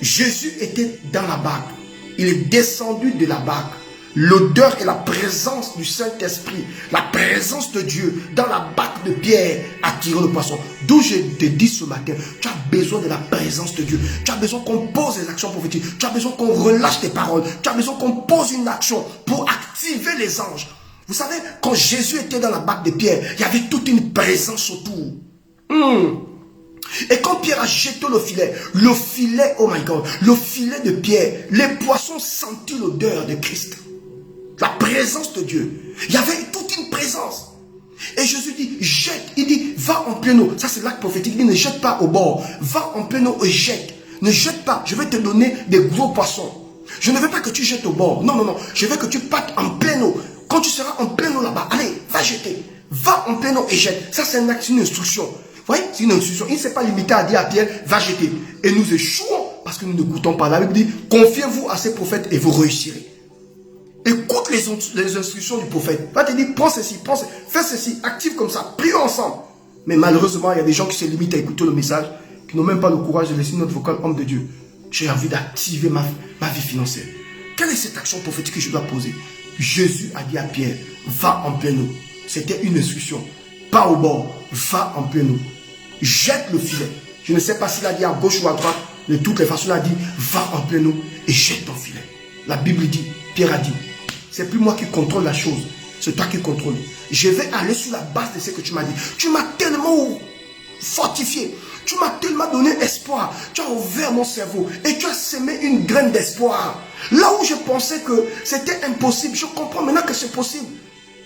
Jésus était dans la barque. Il est descendu de la barque. L'odeur et la présence du Saint-Esprit, la présence de Dieu dans la barque de Pierre a tiré le poisson. D'où je te dis ce matin, tu as besoin de la présence de Dieu. Tu as besoin qu'on pose des actions prophétiques. Tu as besoin qu'on relâche tes paroles. Tu as besoin qu'on pose une action pour activer les anges. Vous savez, quand Jésus était dans la barque de Pierre, il y avait toute une présence autour. Et quand Pierre a jeté le filet, oh my God, le filet de Pierre, les poissons sentirent l'odeur de Christ. La présence de Dieu. Il y avait toute une présence. Et Jésus dit, jette. Il dit, va en pleine eau. Ça c'est l'acte prophétique. Il dit, ne jette pas au bord. Va en pleine eau et jette. Ne jette pas. Je vais te donner des gros poissons. Je ne veux pas que tu jettes au bord. Non, non, non. Je veux que tu partes en pleine eau. Quand tu seras en pleine eau là-bas, allez, va jeter. Va en pleine eau et jette. Ça c'est un acte, une instruction. Vous voyez, c'est une instruction. Il ne s'est pas limité à dire à Pierre, va jeter. Et nous échouons parce que nous ne goûtons pas. La Bible dit, confiez-vous à ces prophètes et vous réussirez. Écoute les instructions du prophète. Va te dire, prends ceci, fais ceci, active comme ça, prions ensemble. Mais malheureusement, il y a des gens qui se limitent à écouter le message, qui n'ont même pas le courage de laisser notre vocal homme de Dieu. J'ai envie d'activer ma vie financière. Quelle est cette action prophétique que je dois poser? Jésus a dit à Pierre, va en pleine eau. C'était une instruction. Pas au bord, va en pleine eau. Jette le filet. Je ne sais pas s'il a dit à gauche ou à droite. De toutes les façons, il a dit, va en pleine eau et jette ton filet. La Bible dit, Pierre a dit, c'est plus moi qui contrôle la chose, c'est toi qui contrôle. Je vais aller sur la base de ce que tu m'as dit. Tu m'as tellement fortifié, tu m'as tellement donné espoir, tu as ouvert mon cerveau et tu as semé une graine d'espoir. Là où je pensais que c'était impossible, je comprends maintenant que c'est possible.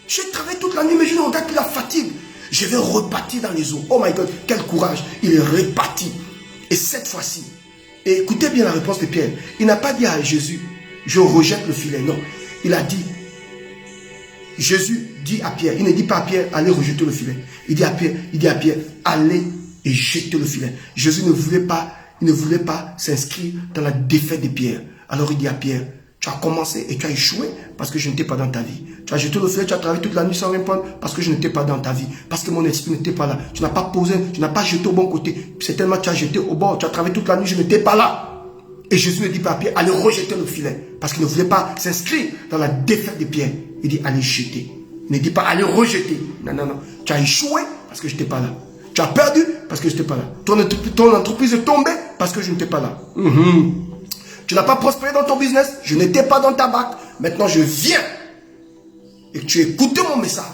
J'ai travaillé toute la nuit, mais je ne regarde plus la fatigue. Je vais repartir dans les eaux. Oh my God, quel courage. Il est reparti. Et cette fois-ci, et écoutez bien la réponse de Pierre. Il n'a pas dit à Jésus, je rejette le filet. Non. Il a dit, Jésus dit à Pierre, il ne dit pas à Pierre, allez rejeter le filet. Il dit à Pierre, allez et jetez le filet. Jésus ne voulait pas s'inscrire dans la défaite de Pierre. Alors il dit à Pierre, tu as commencé et tu as échoué parce que je n'étais pas dans ta vie. Tu as jeté le filet, tu as travaillé toute la nuit sans répondre parce que je n'étais pas dans ta vie. Parce que mon esprit n'était pas là. Tu n'as pas posé, tu n'as pas jeté au bon côté. C'est tellement que tu as jeté au bord, tu as travaillé toute la nuit, je n'étais pas là. Et Jésus ne dit pas à Pierre, allez rejeter le filet. Parce qu'il ne voulait pas s'inscrire dans la défaite de Pierre. Il dit, allez jeter. Il ne dit pas, allez rejeter. Non, non, non. Tu as échoué parce que je n'étais pas là. Tu as perdu parce que je n'étais pas là. Ton entreprise est tombée parce que je n'étais pas là. Tu n'as pas prospéré dans ton business. Je n'étais pas dans ta barque. Maintenant, je viens. Et tu écoutes mon message.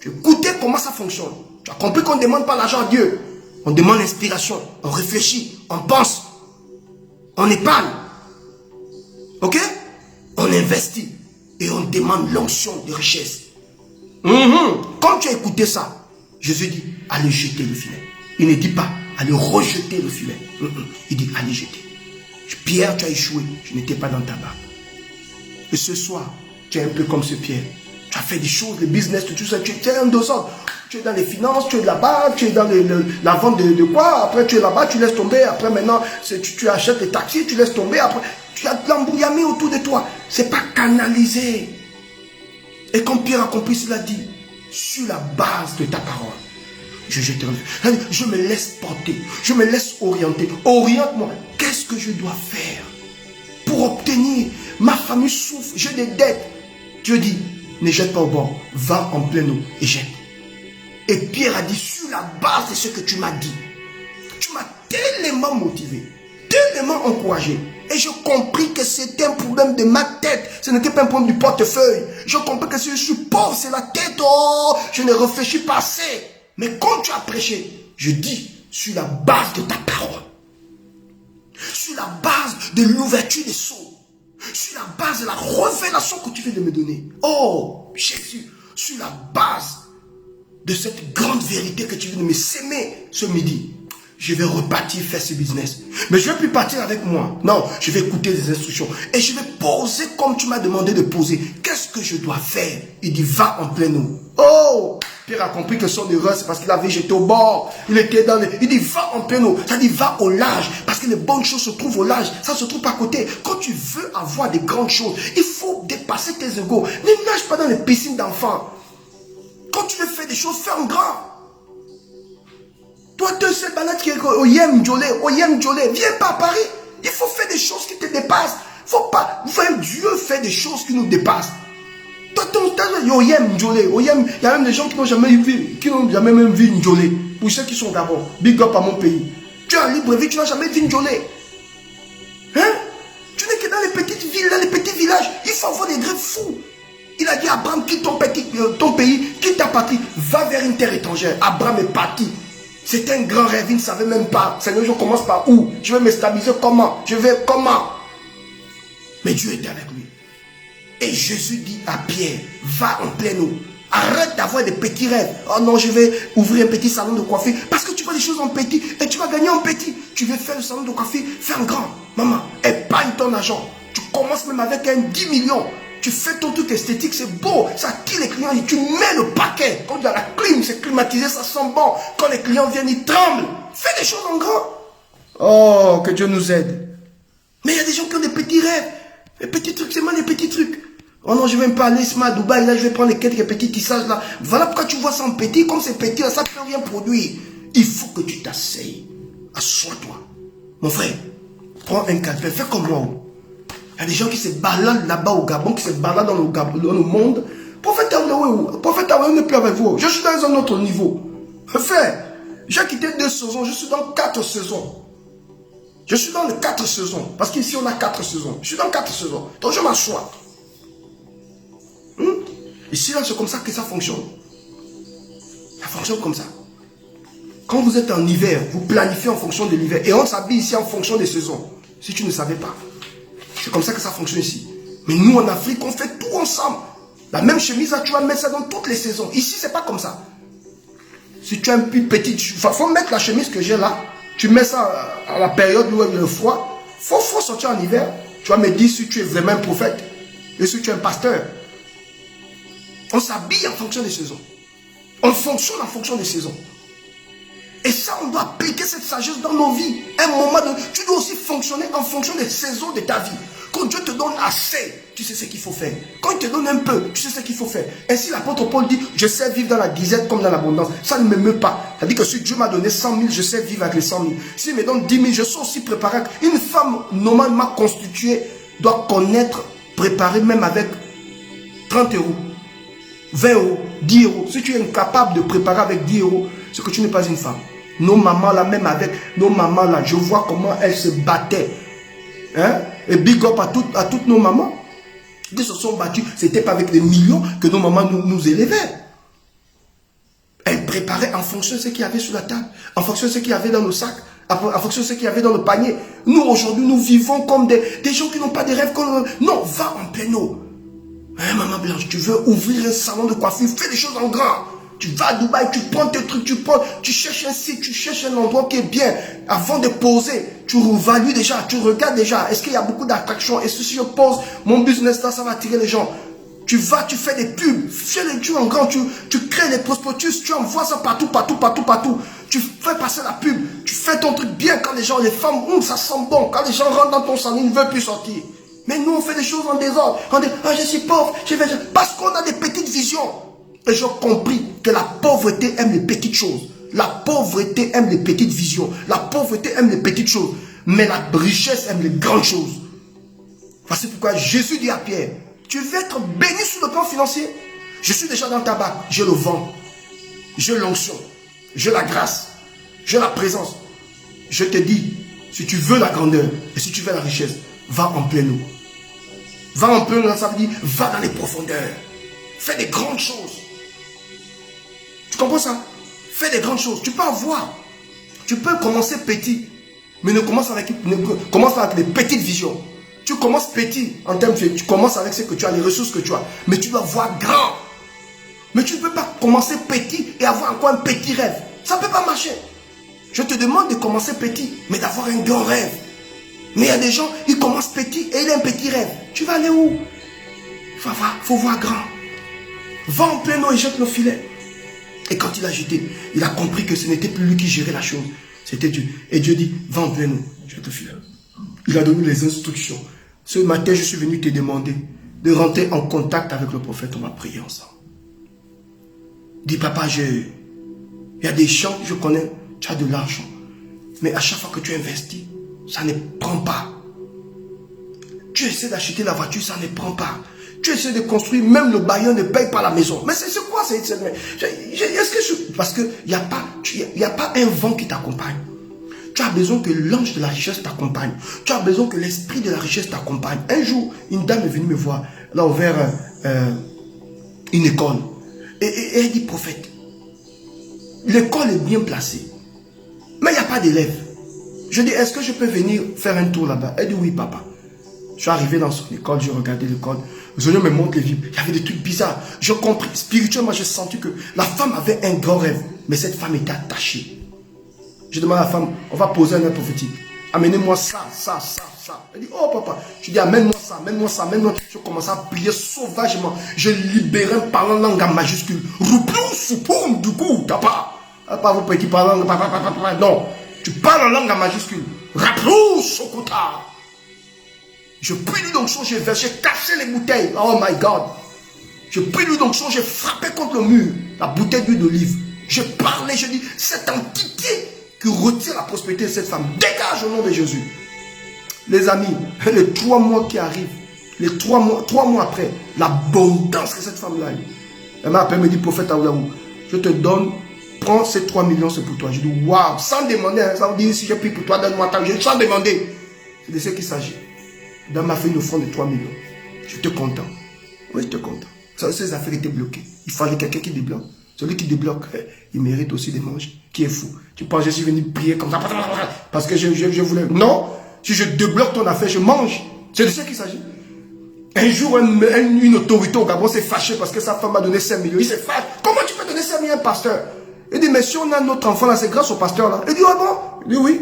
Tu écoutes comment ça fonctionne. Tu as compris qu'on ne demande pas l'argent à Dieu. On demande l'inspiration. On réfléchit. On pense. On épargne. Ok? On investit. Et on demande l'onction de richesse. Quand tu as écouté ça, Jésus dit, allez jeter le filet. Il ne dit pas, allez rejeter le filet. Il dit, allez jeter. Pierre, tu as échoué. Je n'étais pas dans ta barque. Et ce soir, tu es un peu comme ce Pierre. Tu as fait des choses, le business, tout ça. Tu es un dosant. Tu es dans les finances, tu es là-bas, tu es dans la vente de quoi. Après, tu es là-bas, tu laisses tomber. Après, maintenant, tu achètes les taxis, tu laisses tomber. Après, tu as de l'embrouillamé autour de toi. C'est pas canalisé. Et quand Pierre a compris cela, dit, sur la base de ta parole, je me laisse porter, je me laisse orienter. Oriente-moi. Qu'est-ce que je dois faire pour obtenir? Ma famille souffre, j'ai des dettes. Dieu dit, ne jette pas au bord, va en pleine eau et jette. Et Pierre a dit, sur la base de ce que tu m'as dit, tu m'as tellement motivé, tellement encouragé. Et j'ai compris que c'était un problème de ma tête. Ce n'était pas un problème du portefeuille. J'ai compris que si je suis pauvre, c'est la tête. Oh, je ne réfléchis pas assez. Mais quand tu as prêché, je dis, sur la base de ta parole, sur la base de l'ouverture des sceaux, sur la base de la révélation que tu viens de me donner. Oh, Jésus, sur la base de cette grande vérité que tu viens de me s'aimer ce midi, je vais repartir faire ce business. Mais je ne vais plus partir avec moi. Non, je vais écouter des instructions. Et je vais poser comme tu m'as demandé de poser. Qu'est-ce que je dois faire? Il dit, va en pleine eau. Oh, Pierre a compris que son erreur, c'est parce qu'il avait jeté au bord. Il était dans les... Il dit, va en plein eau. Ça dit, va au large. Parce que les bonnes choses se trouvent au large. Ça se trouve pas à côté. Quand tu veux avoir des grandes choses, il faut dépasser tes égos. Ne nage pas dans les piscines d'enfants. Quand tu veux faire des choses, fais en grand. Toi, tu sais, balade qui est Oyem Djolé, viens pas à Paris. Il faut faire des choses qui te dépassent. Faut pas, Dieu fait des choses qui nous dépassent. Toi, Oyem Djolé, il y a même des gens qui n'ont jamais même vu une Djolé. Pour ceux qui sont d'abord, big up à mon pays. Tu es en Libreville, tu n'as jamais vu une Djolé. Hein? Tu n'es que dans les petites villes, dans les petits villages. Il faut avoir des rêves fous. Il a dit, Abraham, quitte ton pays, quitte ta patrie, va vers une terre étrangère. Abraham est parti. C'était un grand rêve, il ne savait même pas. Seigneur, je commence par où? Je vais me stabiliser comment? Je vais comment? Mais Dieu était avec lui. Et Jésus dit à Pierre, va en pleine eau. Arrête d'avoir des petits rêves. Oh non, je vais ouvrir un petit salon de coiffure. Parce que tu vois des choses en petit et tu vas gagner en petit. Tu veux faire le salon de coiffure, fais en grand. Maman, épargne ton argent. Tu commences même avec un 10 millions. Tu fais ton truc esthétique, c'est beau, ça attire les clients et tu mets le paquet. Quand il y a la clim, c'est climatisé, ça sent bon. Quand les clients viennent, ils tremblent. Fais des choses en grand. Oh, que Dieu nous aide. Mais il y a des gens qui ont des petits rêves. Les petits trucs, c'est mal les petits trucs. Oh non, je vais me parler à Dubaï, là je vais prendre les quelques petits tissages là. Voilà pourquoi tu vois ça en petit, comme c'est petit, là, ça ne peut rien produire. Il faut que tu t'asseyes. Assois-toi. Mon frère, prends un café, fais comme moi. Il y a des gens qui se baladent là-bas au Gabon, qui se baladent dans le monde. Prophète Aoué n'est plus avec vous. Je suis dans un autre niveau. Frère, j'ai quitté 2 saisons, je suis dans 4 saisons. Je suis dans les 4 saisons. Parce qu'ici on a 4 saisons. Je suis dans 4 saisons. Donc je m'assois. Ici là, c'est comme ça que ça fonctionne. Ça fonctionne comme ça. Quand vous êtes en hiver, vous planifiez en fonction de l'hiver. Et on s'habille ici en fonction des saisons. Si tu ne savais pas. C'est comme ça que ça fonctionne ici. Mais nous, en Afrique, on fait tout ensemble. La même chemise, là, tu vas mettre ça dans toutes les saisons. Ici, c'est pas comme ça. Si tu as une petite... Il faut mettre la chemise que j'ai là. Tu mets ça à la période où il y a le froid. Il faut sortir en hiver. Tu vas me dire si tu es vraiment un prophète. Et si tu es un pasteur. On s'habille en fonction des saisons. On fonctionne en fonction des saisons. Et ça, on doit appliquer cette sagesse dans nos vies. Un moment donné, tu dois aussi fonctionner en fonction des saisons de ta vie. Quand Dieu te donne assez, tu sais ce qu'il faut faire. Quand il te donne un peu, tu sais ce qu'il faut faire. Ainsi, l'apôtre Paul dit, je sais vivre dans la disette comme dans l'abondance. Ça ne me meut pas. C'est-à-dire que si Dieu m'a donné 100 000, je sais vivre avec les 100 000. S'il me donne 10 000, je suis aussi préparé. Une femme normalement constituée doit connaître, préparer même avec 30 euros, 20 euros, 10 euros. Si tu es incapable de préparer avec 10 euros, c'est que tu n'es pas une femme. Nos mamans là, même avec nos mamans là, je vois comment elles se battaient. Hein? Et big up à toutes nos mamans. Qui se sont battues, c'était pas avec des millions que nos mamans nous élevaient. Elles préparaient en fonction de ce qu'il y avait sur la table, en fonction de ce qu'il y avait dans nos sacs, en fonction de ce qu'il y avait dans le panier. Nous aujourd'hui, nous vivons comme des gens qui n'ont pas de rêves. Non, va en pleine eau. Hein, maman Blanche, tu veux ouvrir un salon de coiffure, fais des choses en grand. Tu vas à Dubaï, tu prends tes trucs, tu cherches un site, tu cherches un endroit qui est bien. Avant de poser, tu revalues déjà, tu regardes déjà. Est-ce qu'il y a beaucoup d'attractions? Est-ce que si je pose mon business là, ça va attirer les gens? Tu vas, tu fais des pubs, fais les trucs en grand, tu crées des prospectus, tu envoies ça partout. Tu fais passer la pub, tu fais ton truc bien quand les gens, les femmes, ça sent bon. Quand les gens rentrent dans ton salon, ils ne veulent plus sortir. Mais nous, on fait des choses en désordre. On dit, ah, je suis pauvre, parce qu'on a des petites visions. Et j'ai compris que la pauvreté aime les petites choses. La pauvreté aime les petites visions. La pauvreté aime les petites choses. Mais la richesse aime les grandes choses. Voici pourquoi Jésus dit à Pierre, tu veux être béni sur le plan financier? Je suis déjà dans ta barque. J'ai le vent. J'ai l'onction. J'ai la grâce. J'ai la présence. Je te dis, si tu veux la grandeur et si tu veux la richesse, va en pleine eau. Va en pleine eau, ça veut dire, va dans les profondeurs. Fais des grandes choses. Tu comprends ça? Fais des grandes choses. Tu peux avoir. Tu peux commencer petit. Mais ne commence avec les petites visions. Tu commences petit en termes de... Tu commences avec ce que tu as, les ressources que tu as. Mais tu dois voir grand. Mais tu ne peux pas commencer petit et avoir encore un petit rêve. Ça ne peut pas marcher. Je te demande de commencer petit, mais d'avoir un grand rêve. Mais il y a des gens, ils commencent petit et ils ont un petit rêve. Tu vas aller où? Il faut voir grand. Va en plein eau et jette nos filets. Et quand il a jeté, il a compris que ce n'était plus lui qui gérait la chose. C'était Dieu. Et Dieu dit, va en plein eau, je te file. Il a donné les instructions. Ce matin, je suis venu te demander de rentrer en contact avec le prophète. On va prier ensemble. Dis, papa, il y a des gens que je connais, tu as de l'argent. Mais à chaque fois que tu investis, ça ne prend pas. Tu essaies d'acheter la voiture, ça ne prend pas. Tu essaies de construire, même le bailleur ne paye pas la maison. Mais c'est quoi? Parce qu'il n'y a pas un vent qui t'accompagne. Tu as besoin que l'ange de la richesse t'accompagne. Tu as besoin que l'esprit de la richesse t'accompagne. Un jour, une dame est venue me voir. Elle a ouvert une école. Et elle dit, prophète, l'école est bien placée. Mais il n'y a pas d'élèves. Je dis, est-ce que je peux venir faire un tour là-bas? Elle dit, oui, papa. Je suis arrivé dans son école, j'ai regardé l'école. Le Seigneur me montre les livres. Il y avait des trucs bizarres. Je compris. Spirituellement, j'ai senti que la femme avait un grand rêve. Mais cette femme était attachée. Je demande à la femme, on va poser un œil prophétique. Amenez-moi ça, ça, ça, ça. Elle dit, oh papa. Je dis, amène-moi ça, amène-moi ça, amène-moi. Je commence à prier sauvagement. Je libérais un parlant langue en majuscule. Rouplou, du coup, t'as pas. Pas vous petit parlant, non. Tu parles en langue en majuscule. Raplou, Sokota. Je prie l'onction, j'ai cassé les bouteilles. Oh my God. Je prie l'onction, j'ai frappé contre le mur. La bouteille d'huile d'olive. Je parlais, je dis, cette entité qui retire la prospérité de cette femme, dégage au nom de Jésus. Les amis, les 3 mois qui arrivent, les 3 mois après, l'abondance que cette femme-là a eu. Elle m'a appelé, me dit, prophète Aoulaou, je te donne, prends ces 3 millions, c'est pour toi. Je dis, waouh, sans demander, sans dire, si j'ai pris pour toi, donne-moi ta vie, sans demander. C'est de ce qu'il s'agit. Dame m'a fait une offrande de 3 millions. Je te content. Oui, je te content. Ces affaires étaient bloquées. Il fallait quelqu'un qui débloque. Celui qui débloque, il mérite aussi des manches. Qui est fou. Tu penses que je suis venu prier comme ça parce que je voulais. Non. Si je débloque ton affaire, je mange. C'est de ça qu'il s'agit. Un jour, une autorité au Gabon s'est fâchée parce que sa femme m'a donné 5 millions. Il s'est fâché. Comment tu peux donner 5 millions à un pasteur? Il dit, mais si on a notre enfant là, c'est grâce au pasteur là. Il dit, ah bon? Il dit, oui.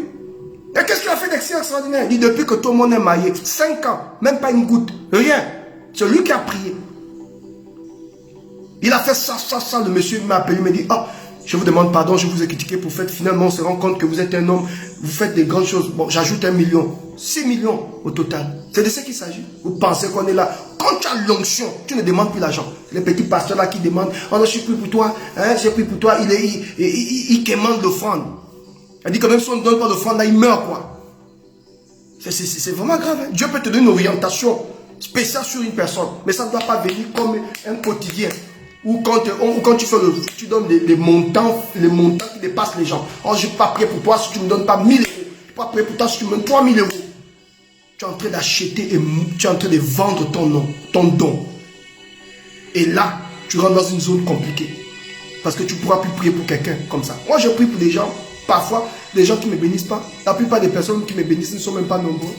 Et qu'est-ce qu'il a fait d'extraordinaire? Il dit, depuis que tout le monde est marié, 5 ans, même pas une goutte, rien. C'est lui qui a prié. Il a fait ça, le monsieur m'a appelé, il m'a dit, ah, je vous demande pardon, je vous ai critiqué pour faire, finalement on se rend compte que vous êtes un homme, vous faites des grandes choses. Bon, j'ajoute 1 million, 6 millions au total. C'est de ce qu'il s'agit. Vous pensez qu'on est là. Quand tu as l'onction, tu ne demandes plus l'argent. Les petits pasteurs là qui demandent, oh non, je suis pris pour toi, hein, j'ai pris pour toi, il commande l'offrande. Elle dit que même si on ne donne pas d'offrande, là, il meurt, quoi. C'est vraiment grave. Hein. Dieu peut te donner une orientation spéciale sur une personne, mais ça ne doit pas venir comme un quotidien. Ou quand tu fais tu donnes les montants qui dépassent les gens. Oh, je ne vais pas prier pour toi si tu ne me donnes pas 1000 euros. Je ne vais pas prier pour toi si tu me donnes 3000 euros. Tu es en train d'acheter et tu es en train de vendre ton don. Et là, tu rentres dans une zone compliquée. Parce que tu ne pourras plus prier pour quelqu'un comme ça. Moi, je prie pour des gens. Parfois, des gens qui ne me bénissent pas. La plupart des personnes qui me bénissent ne sont même pas nombreux.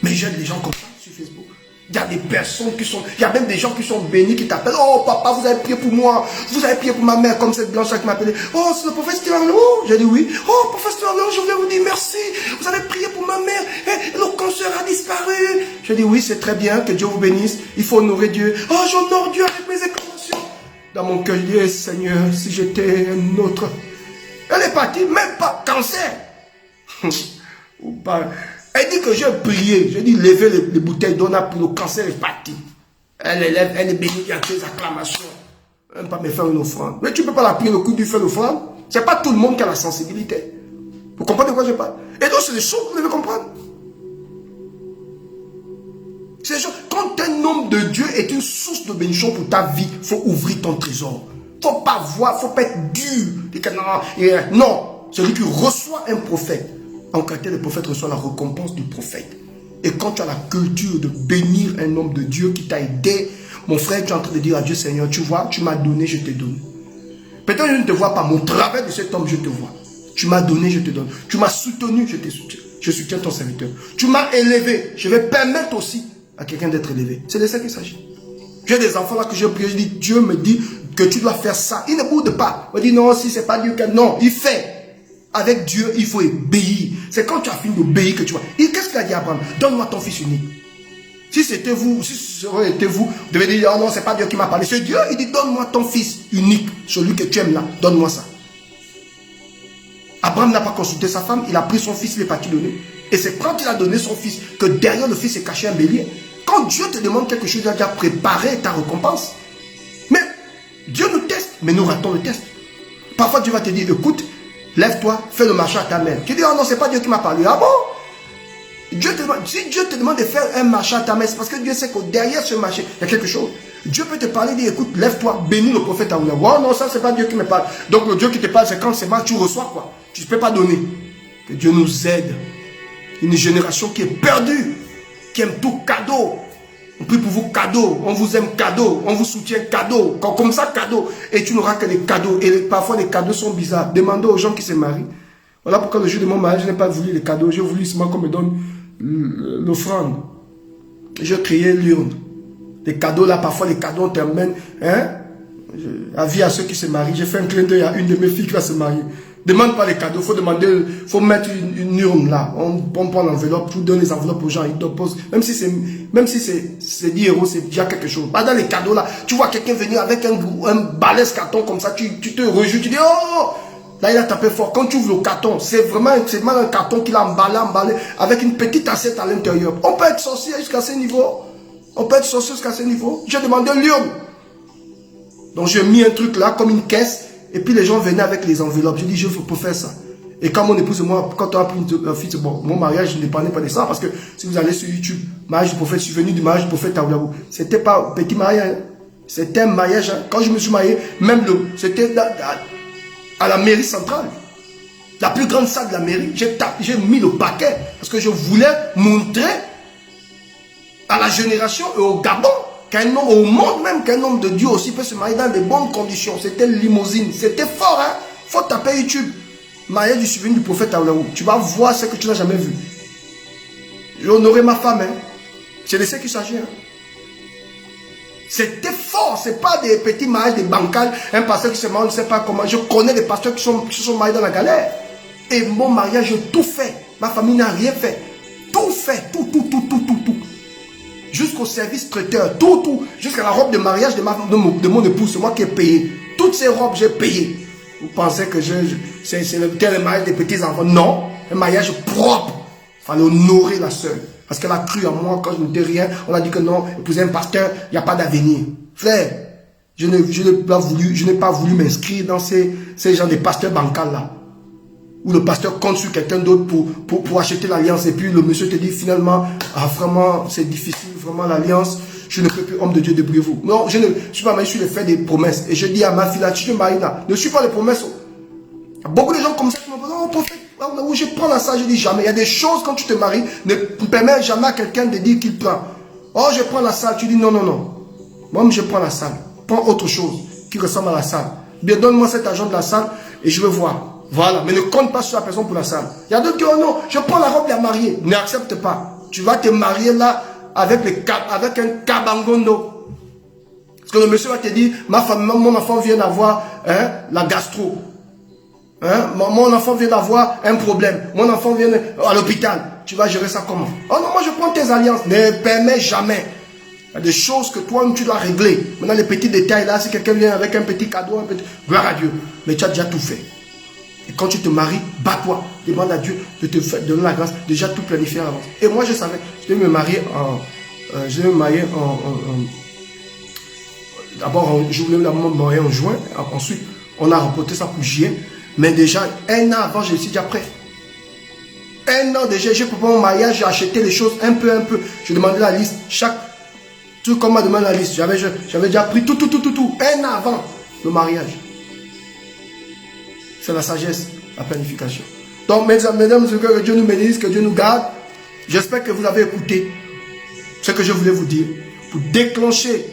Mais j'aide les gens comme ça sur Facebook. Il y a des personnes qui sont... Il y a même des gens qui sont bénis, qui t'appellent. Oh papa, vous avez prié pour moi. Vous avez prié pour ma mère, comme cette blanche qui m'a appelé. Oh, c'est le prophète Stephen. Oh, j'ai dit oui. Oh, prophète Stephen, je voulais vous dire merci. Vous avez prié pour ma mère. Et le cancer a disparu. J'ai dit oui, c'est très bien. Que Dieu vous bénisse. Il faut honorer Dieu. Oh, j'honore Dieu avec mes exclamations. Dans mon cœur, je dis, Seigneur, si j'étais un autre... Elle est partie, même pas cancer. Ou pas. Elle dit que j'ai prié. J'ai dit lever les bouteilles d'eau pour le cancer est parti. Elle est bénie, il y a des acclamations. Même pas me faire une offrande. Mais tu ne peux pas la prier le coup du faire l'offrande. Ce n'est pas tout le monde qui a la sensibilité. Vous comprenez de quoi je parle? Et donc c'est des choses que vous devez comprendre. C'est des choses. Quand un homme de Dieu est une source de bénédiction pour ta vie, il faut ouvrir ton trésor. Il ne faut pas voir, il ne faut pas être dur. Non, celui qui reçoit un prophète, en qualité de prophète, reçoit la récompense du prophète. Et quand tu as la culture de bénir un homme de Dieu qui t'a aidé, mon frère, tu es en train de dire à Dieu, Seigneur, tu vois, tu m'as donné, je te donne. Peut-être je ne te vois pas, mais au travers de cet homme, je te vois. Tu m'as donné, je te donne. Tu m'as soutenu, je te soutiens. Je soutiens ton serviteur. Tu m'as élevé, je vais permettre aussi à quelqu'un d'être élevé. C'est de ça qu'il s'agit. J'ai des enfants là que j'ai prié, je dis, Dieu me dit que tu dois faire ça. Il ne boude pas. Il me dit, non, si c'est pas Dieu, non, il fait. Avec Dieu, il faut obéir. C'est quand tu as fini d'obéir que tu vois. Qu'est-ce qu'il a dit à Abraham? Donne-moi ton fils unique. Si c'était vous, si ce aurait été vous, vous devez dire, oh non, c'est pas Dieu qui m'a parlé. C'est Dieu, il dit, donne-moi ton fils unique, celui que tu aimes là, donne-moi ça. Abraham n'a pas consulté sa femme, il a pris son fils, il est parti donner. Et c'est quand il a donné son fils que derrière le fils est caché un bélier. Quand Dieu te demande quelque chose, il a déjà préparé ta récompense. Mais Dieu nous teste, mais nous ratons le test. Parfois Dieu va te dire, écoute, lève-toi, fais le marché à ta mère. Tu dis, oh non, c'est pas Dieu qui m'a parlé. Ah bon? Si Dieu te demande de faire un marché à ta mère, c'est parce que Dieu sait que derrière ce marché, il y a quelque chose. Dieu peut te parler, dire, écoute, lève-toi, bénis le prophète Aouna. Oh non, ça, c'est pas Dieu qui me parle. Donc le Dieu qui te parle, c'est quand c'est mal, tu reçois quoi. Tu ne peux pas donner. Que Dieu nous aide. Une génération qui est perdue, qui aime tout cadeau. On prie pour vous cadeau, on vous aime cadeau, on vous soutient cadeau, comme ça cadeau. Et tu n'auras que des cadeaux. Et parfois les cadeaux sont bizarres. Demandez aux gens qui se marient. Voilà pourquoi le jour de mon mariage, je n'ai pas voulu les cadeaux. J'ai voulu seulement qu'on me donne l'offrande. J'ai créé l'urne. Les cadeaux là, parfois les cadeaux t'emmènent, hein, avis à ceux qui se marient. J'ai fait un clin d'œil à une de mes filles qui va se marier. Demande pas les cadeaux, faut mettre une urne là. On prend l'enveloppe, tu donnes les enveloppes aux gens, ils te posent. Même si c'est 10 euros, c'est déjà quelque chose. Pas dans les cadeaux là. Tu vois quelqu'un venir avec un balèze carton comme ça, tu te réjouis, tu dis oh! Là, il a tapé fort. Quand tu ouvres le carton, c'est vraiment un carton qu'il a emballé, avec une petite assiette à l'intérieur. On peut être sorcier jusqu'à ce niveau. On peut être sorcier jusqu'à ce niveau. J'ai demandé l'urne. Donc, j'ai mis un truc là, comme une caisse. Et puis, les gens venaient avec les enveloppes. J'ai dit, je peux faire ça. Et quand mon épouse et moi, quand on a pris un fils, bon, mon mariage ne dépendait pas de ça. Parce que si vous allez sur YouTube, mariage du prophète, je suis venu du mariage du prophète Taoulaou. C'était pas un petit mariage. C'était un mariage. Quand je me suis marié, même c'était à la mairie centrale. La plus grande salle de la mairie. J'ai mis le paquet. Parce que je voulais montrer à la génération et au Gabon, au monde même, qu'un homme de Dieu aussi peut se marier dans de bonnes conditions. C'était limousine. C'était fort, hein. Faut taper YouTube. Mariage du souvenir du prophète Aoulaou. Tu vas voir ce que tu n'as jamais vu. J'ai honoré ma femme, hein. C'est de ce qu'il s'agit, hein. C'était fort, c'est pas des petits mariages, des bancales, un pasteur qui se marie, je ne sais pas comment. Je connais des pasteurs qui se sont mariés dans la galère. Et mon mariage, j'ai tout fait. Ma famille n'a rien fait. Tout fait, tout. Jusqu'au service traiteur, tout. Jusqu'à la robe de mariage de mon épouse, c'est moi qui ai payé. Toutes ces robes, j'ai payé. Vous pensez que c'est le mariage des petits enfants? Non, un mariage propre. Il fallait honorer la sœur. Parce qu'elle a cru en moi quand je n'étais rien. On a dit que non, épouser un pasteur, il n'y a pas d'avenir. Frère, je n'ai pas voulu m'inscrire dans ces gens de pasteurs bancals là. Où le pasteur compte sur quelqu'un d'autre pour acheter l'alliance. Et puis le monsieur te dit finalement, ah, vraiment c'est difficile, vraiment l'alliance, je ne peux plus, homme de Dieu, débrouillez-vous. Non, je ne suis pas marié, je suis le fait des promesses. Et je dis à ma fille là, tu te maries là, ne suis pas les promesses. Il y a beaucoup de gens comme ça qui m'ont dit, oh prophète, où je prends la salle, je dis jamais. Il y a des choses quand tu te maries, ne permets jamais à quelqu'un de dire qu'il prend. Oh, je prends la salle, tu dis non. Moi, je prends la salle. Prends autre chose qui ressemble à la salle. Bien, donne-moi cet argent de la salle et je veux voir. Voilà, mais ne compte pas sur la personne pour la salle. Il y a d'autres qui disent, oh non, je prends la robe de la mariée. N'accepte pas. Tu vas te marier là avec un cabangondo. Parce que le monsieur va te dire, ma femme, mon enfant vient d'avoir la gastro. Mon enfant vient d'avoir un problème. Mon enfant vient à l'hôpital. Tu vas gérer ça comment? Oh non, moi je prends tes alliances. Ne permets jamais. Il y a des choses que toi tu dois régler. Maintenant les petits détails là, si quelqu'un vient avec un petit cadeau, gloire à Dieu. Mais tu as déjà tout fait. Et quand tu te maries, bats-toi. Demande à Dieu de te donner la grâce. Déjà tout planifié à l'avance. Et moi je savais. Je devais me marier d'abord je voulais me marier en juin. Ensuite on a reporté ça pour juillet. Mais déjà, un an avant, je suis déjà prêt. Un an déjà, j'ai préparé mon mariage, j'ai acheté les choses un peu. Je demandais la liste, tout comme m'a demandé la liste. J'avais déjà pris tout. Un an avant le mariage. C'est la sagesse, la planification. Donc, mesdames et messieurs, que Dieu nous bénisse, que Dieu nous garde. J'espère que vous avez écouté ce que je voulais vous dire. Pour déclencher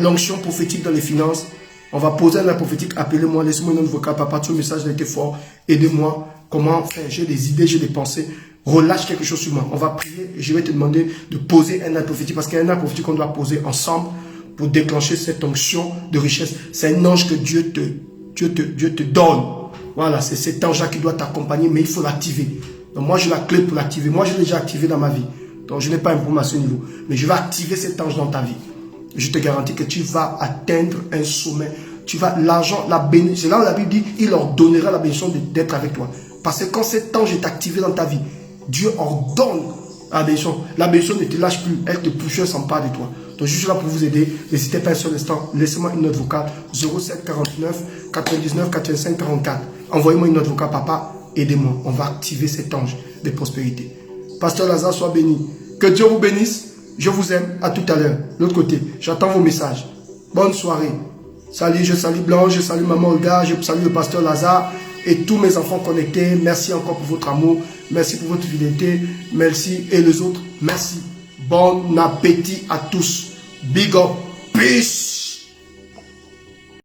l'onction prophétique dans les finances, on va poser un prophétique, appelez-moi, laissez-moi une note vocale, papa, tout le message a été fort, aidez-moi, comment faire, j'ai des idées, j'ai des pensées, relâche quelque chose sur moi, on va prier et je vais te demander de poser un acte prophétique, parce qu'il y a un acte prophétique qu'on doit poser ensemble pour déclencher cette onction de richesse, c'est un ange que Dieu te donne, voilà, c'est cet ange-là qui doit t'accompagner, mais il faut l'activer, donc moi j'ai la clé pour l'activer, moi je l'ai déjà activé dans ma vie, Donc, je n'ai pas un problème à ce niveau. Mais je vais activer cet ange dans ta vie. Je te garantis que tu vas atteindre un sommet. Tu vas, l'argent, la bénédiction. C'est là où la Bible dit, il leur donnera la bénédiction d'être avec toi. Parce que quand cet ange est activé dans ta vie, Dieu ordonne la bénédiction. La bénédiction ne te lâche plus. Elle te pousse, elle s'empare de toi. Donc, je suis là pour vous aider. N'hésitez pas un seul instant. Laissez-moi une note vocale. 07 49 99 85 44. Envoyez-moi une note vocale, papa. Aidez-moi. On va activer cet ange de prospérité. Pasteur Lazare, sois béni. Que Dieu vous bénisse. Je vous aime. À tout à l'heure. De l'autre côté, j'attends vos messages. Bonne soirée. Salut, je salue Blanche, je salue Maman Olga, je salue le pasteur Lazare et tous mes enfants connectés. Merci encore pour votre amour. Merci pour votre fidélité. Merci. Et les autres, merci. Bon appétit à tous. Big up. Peace.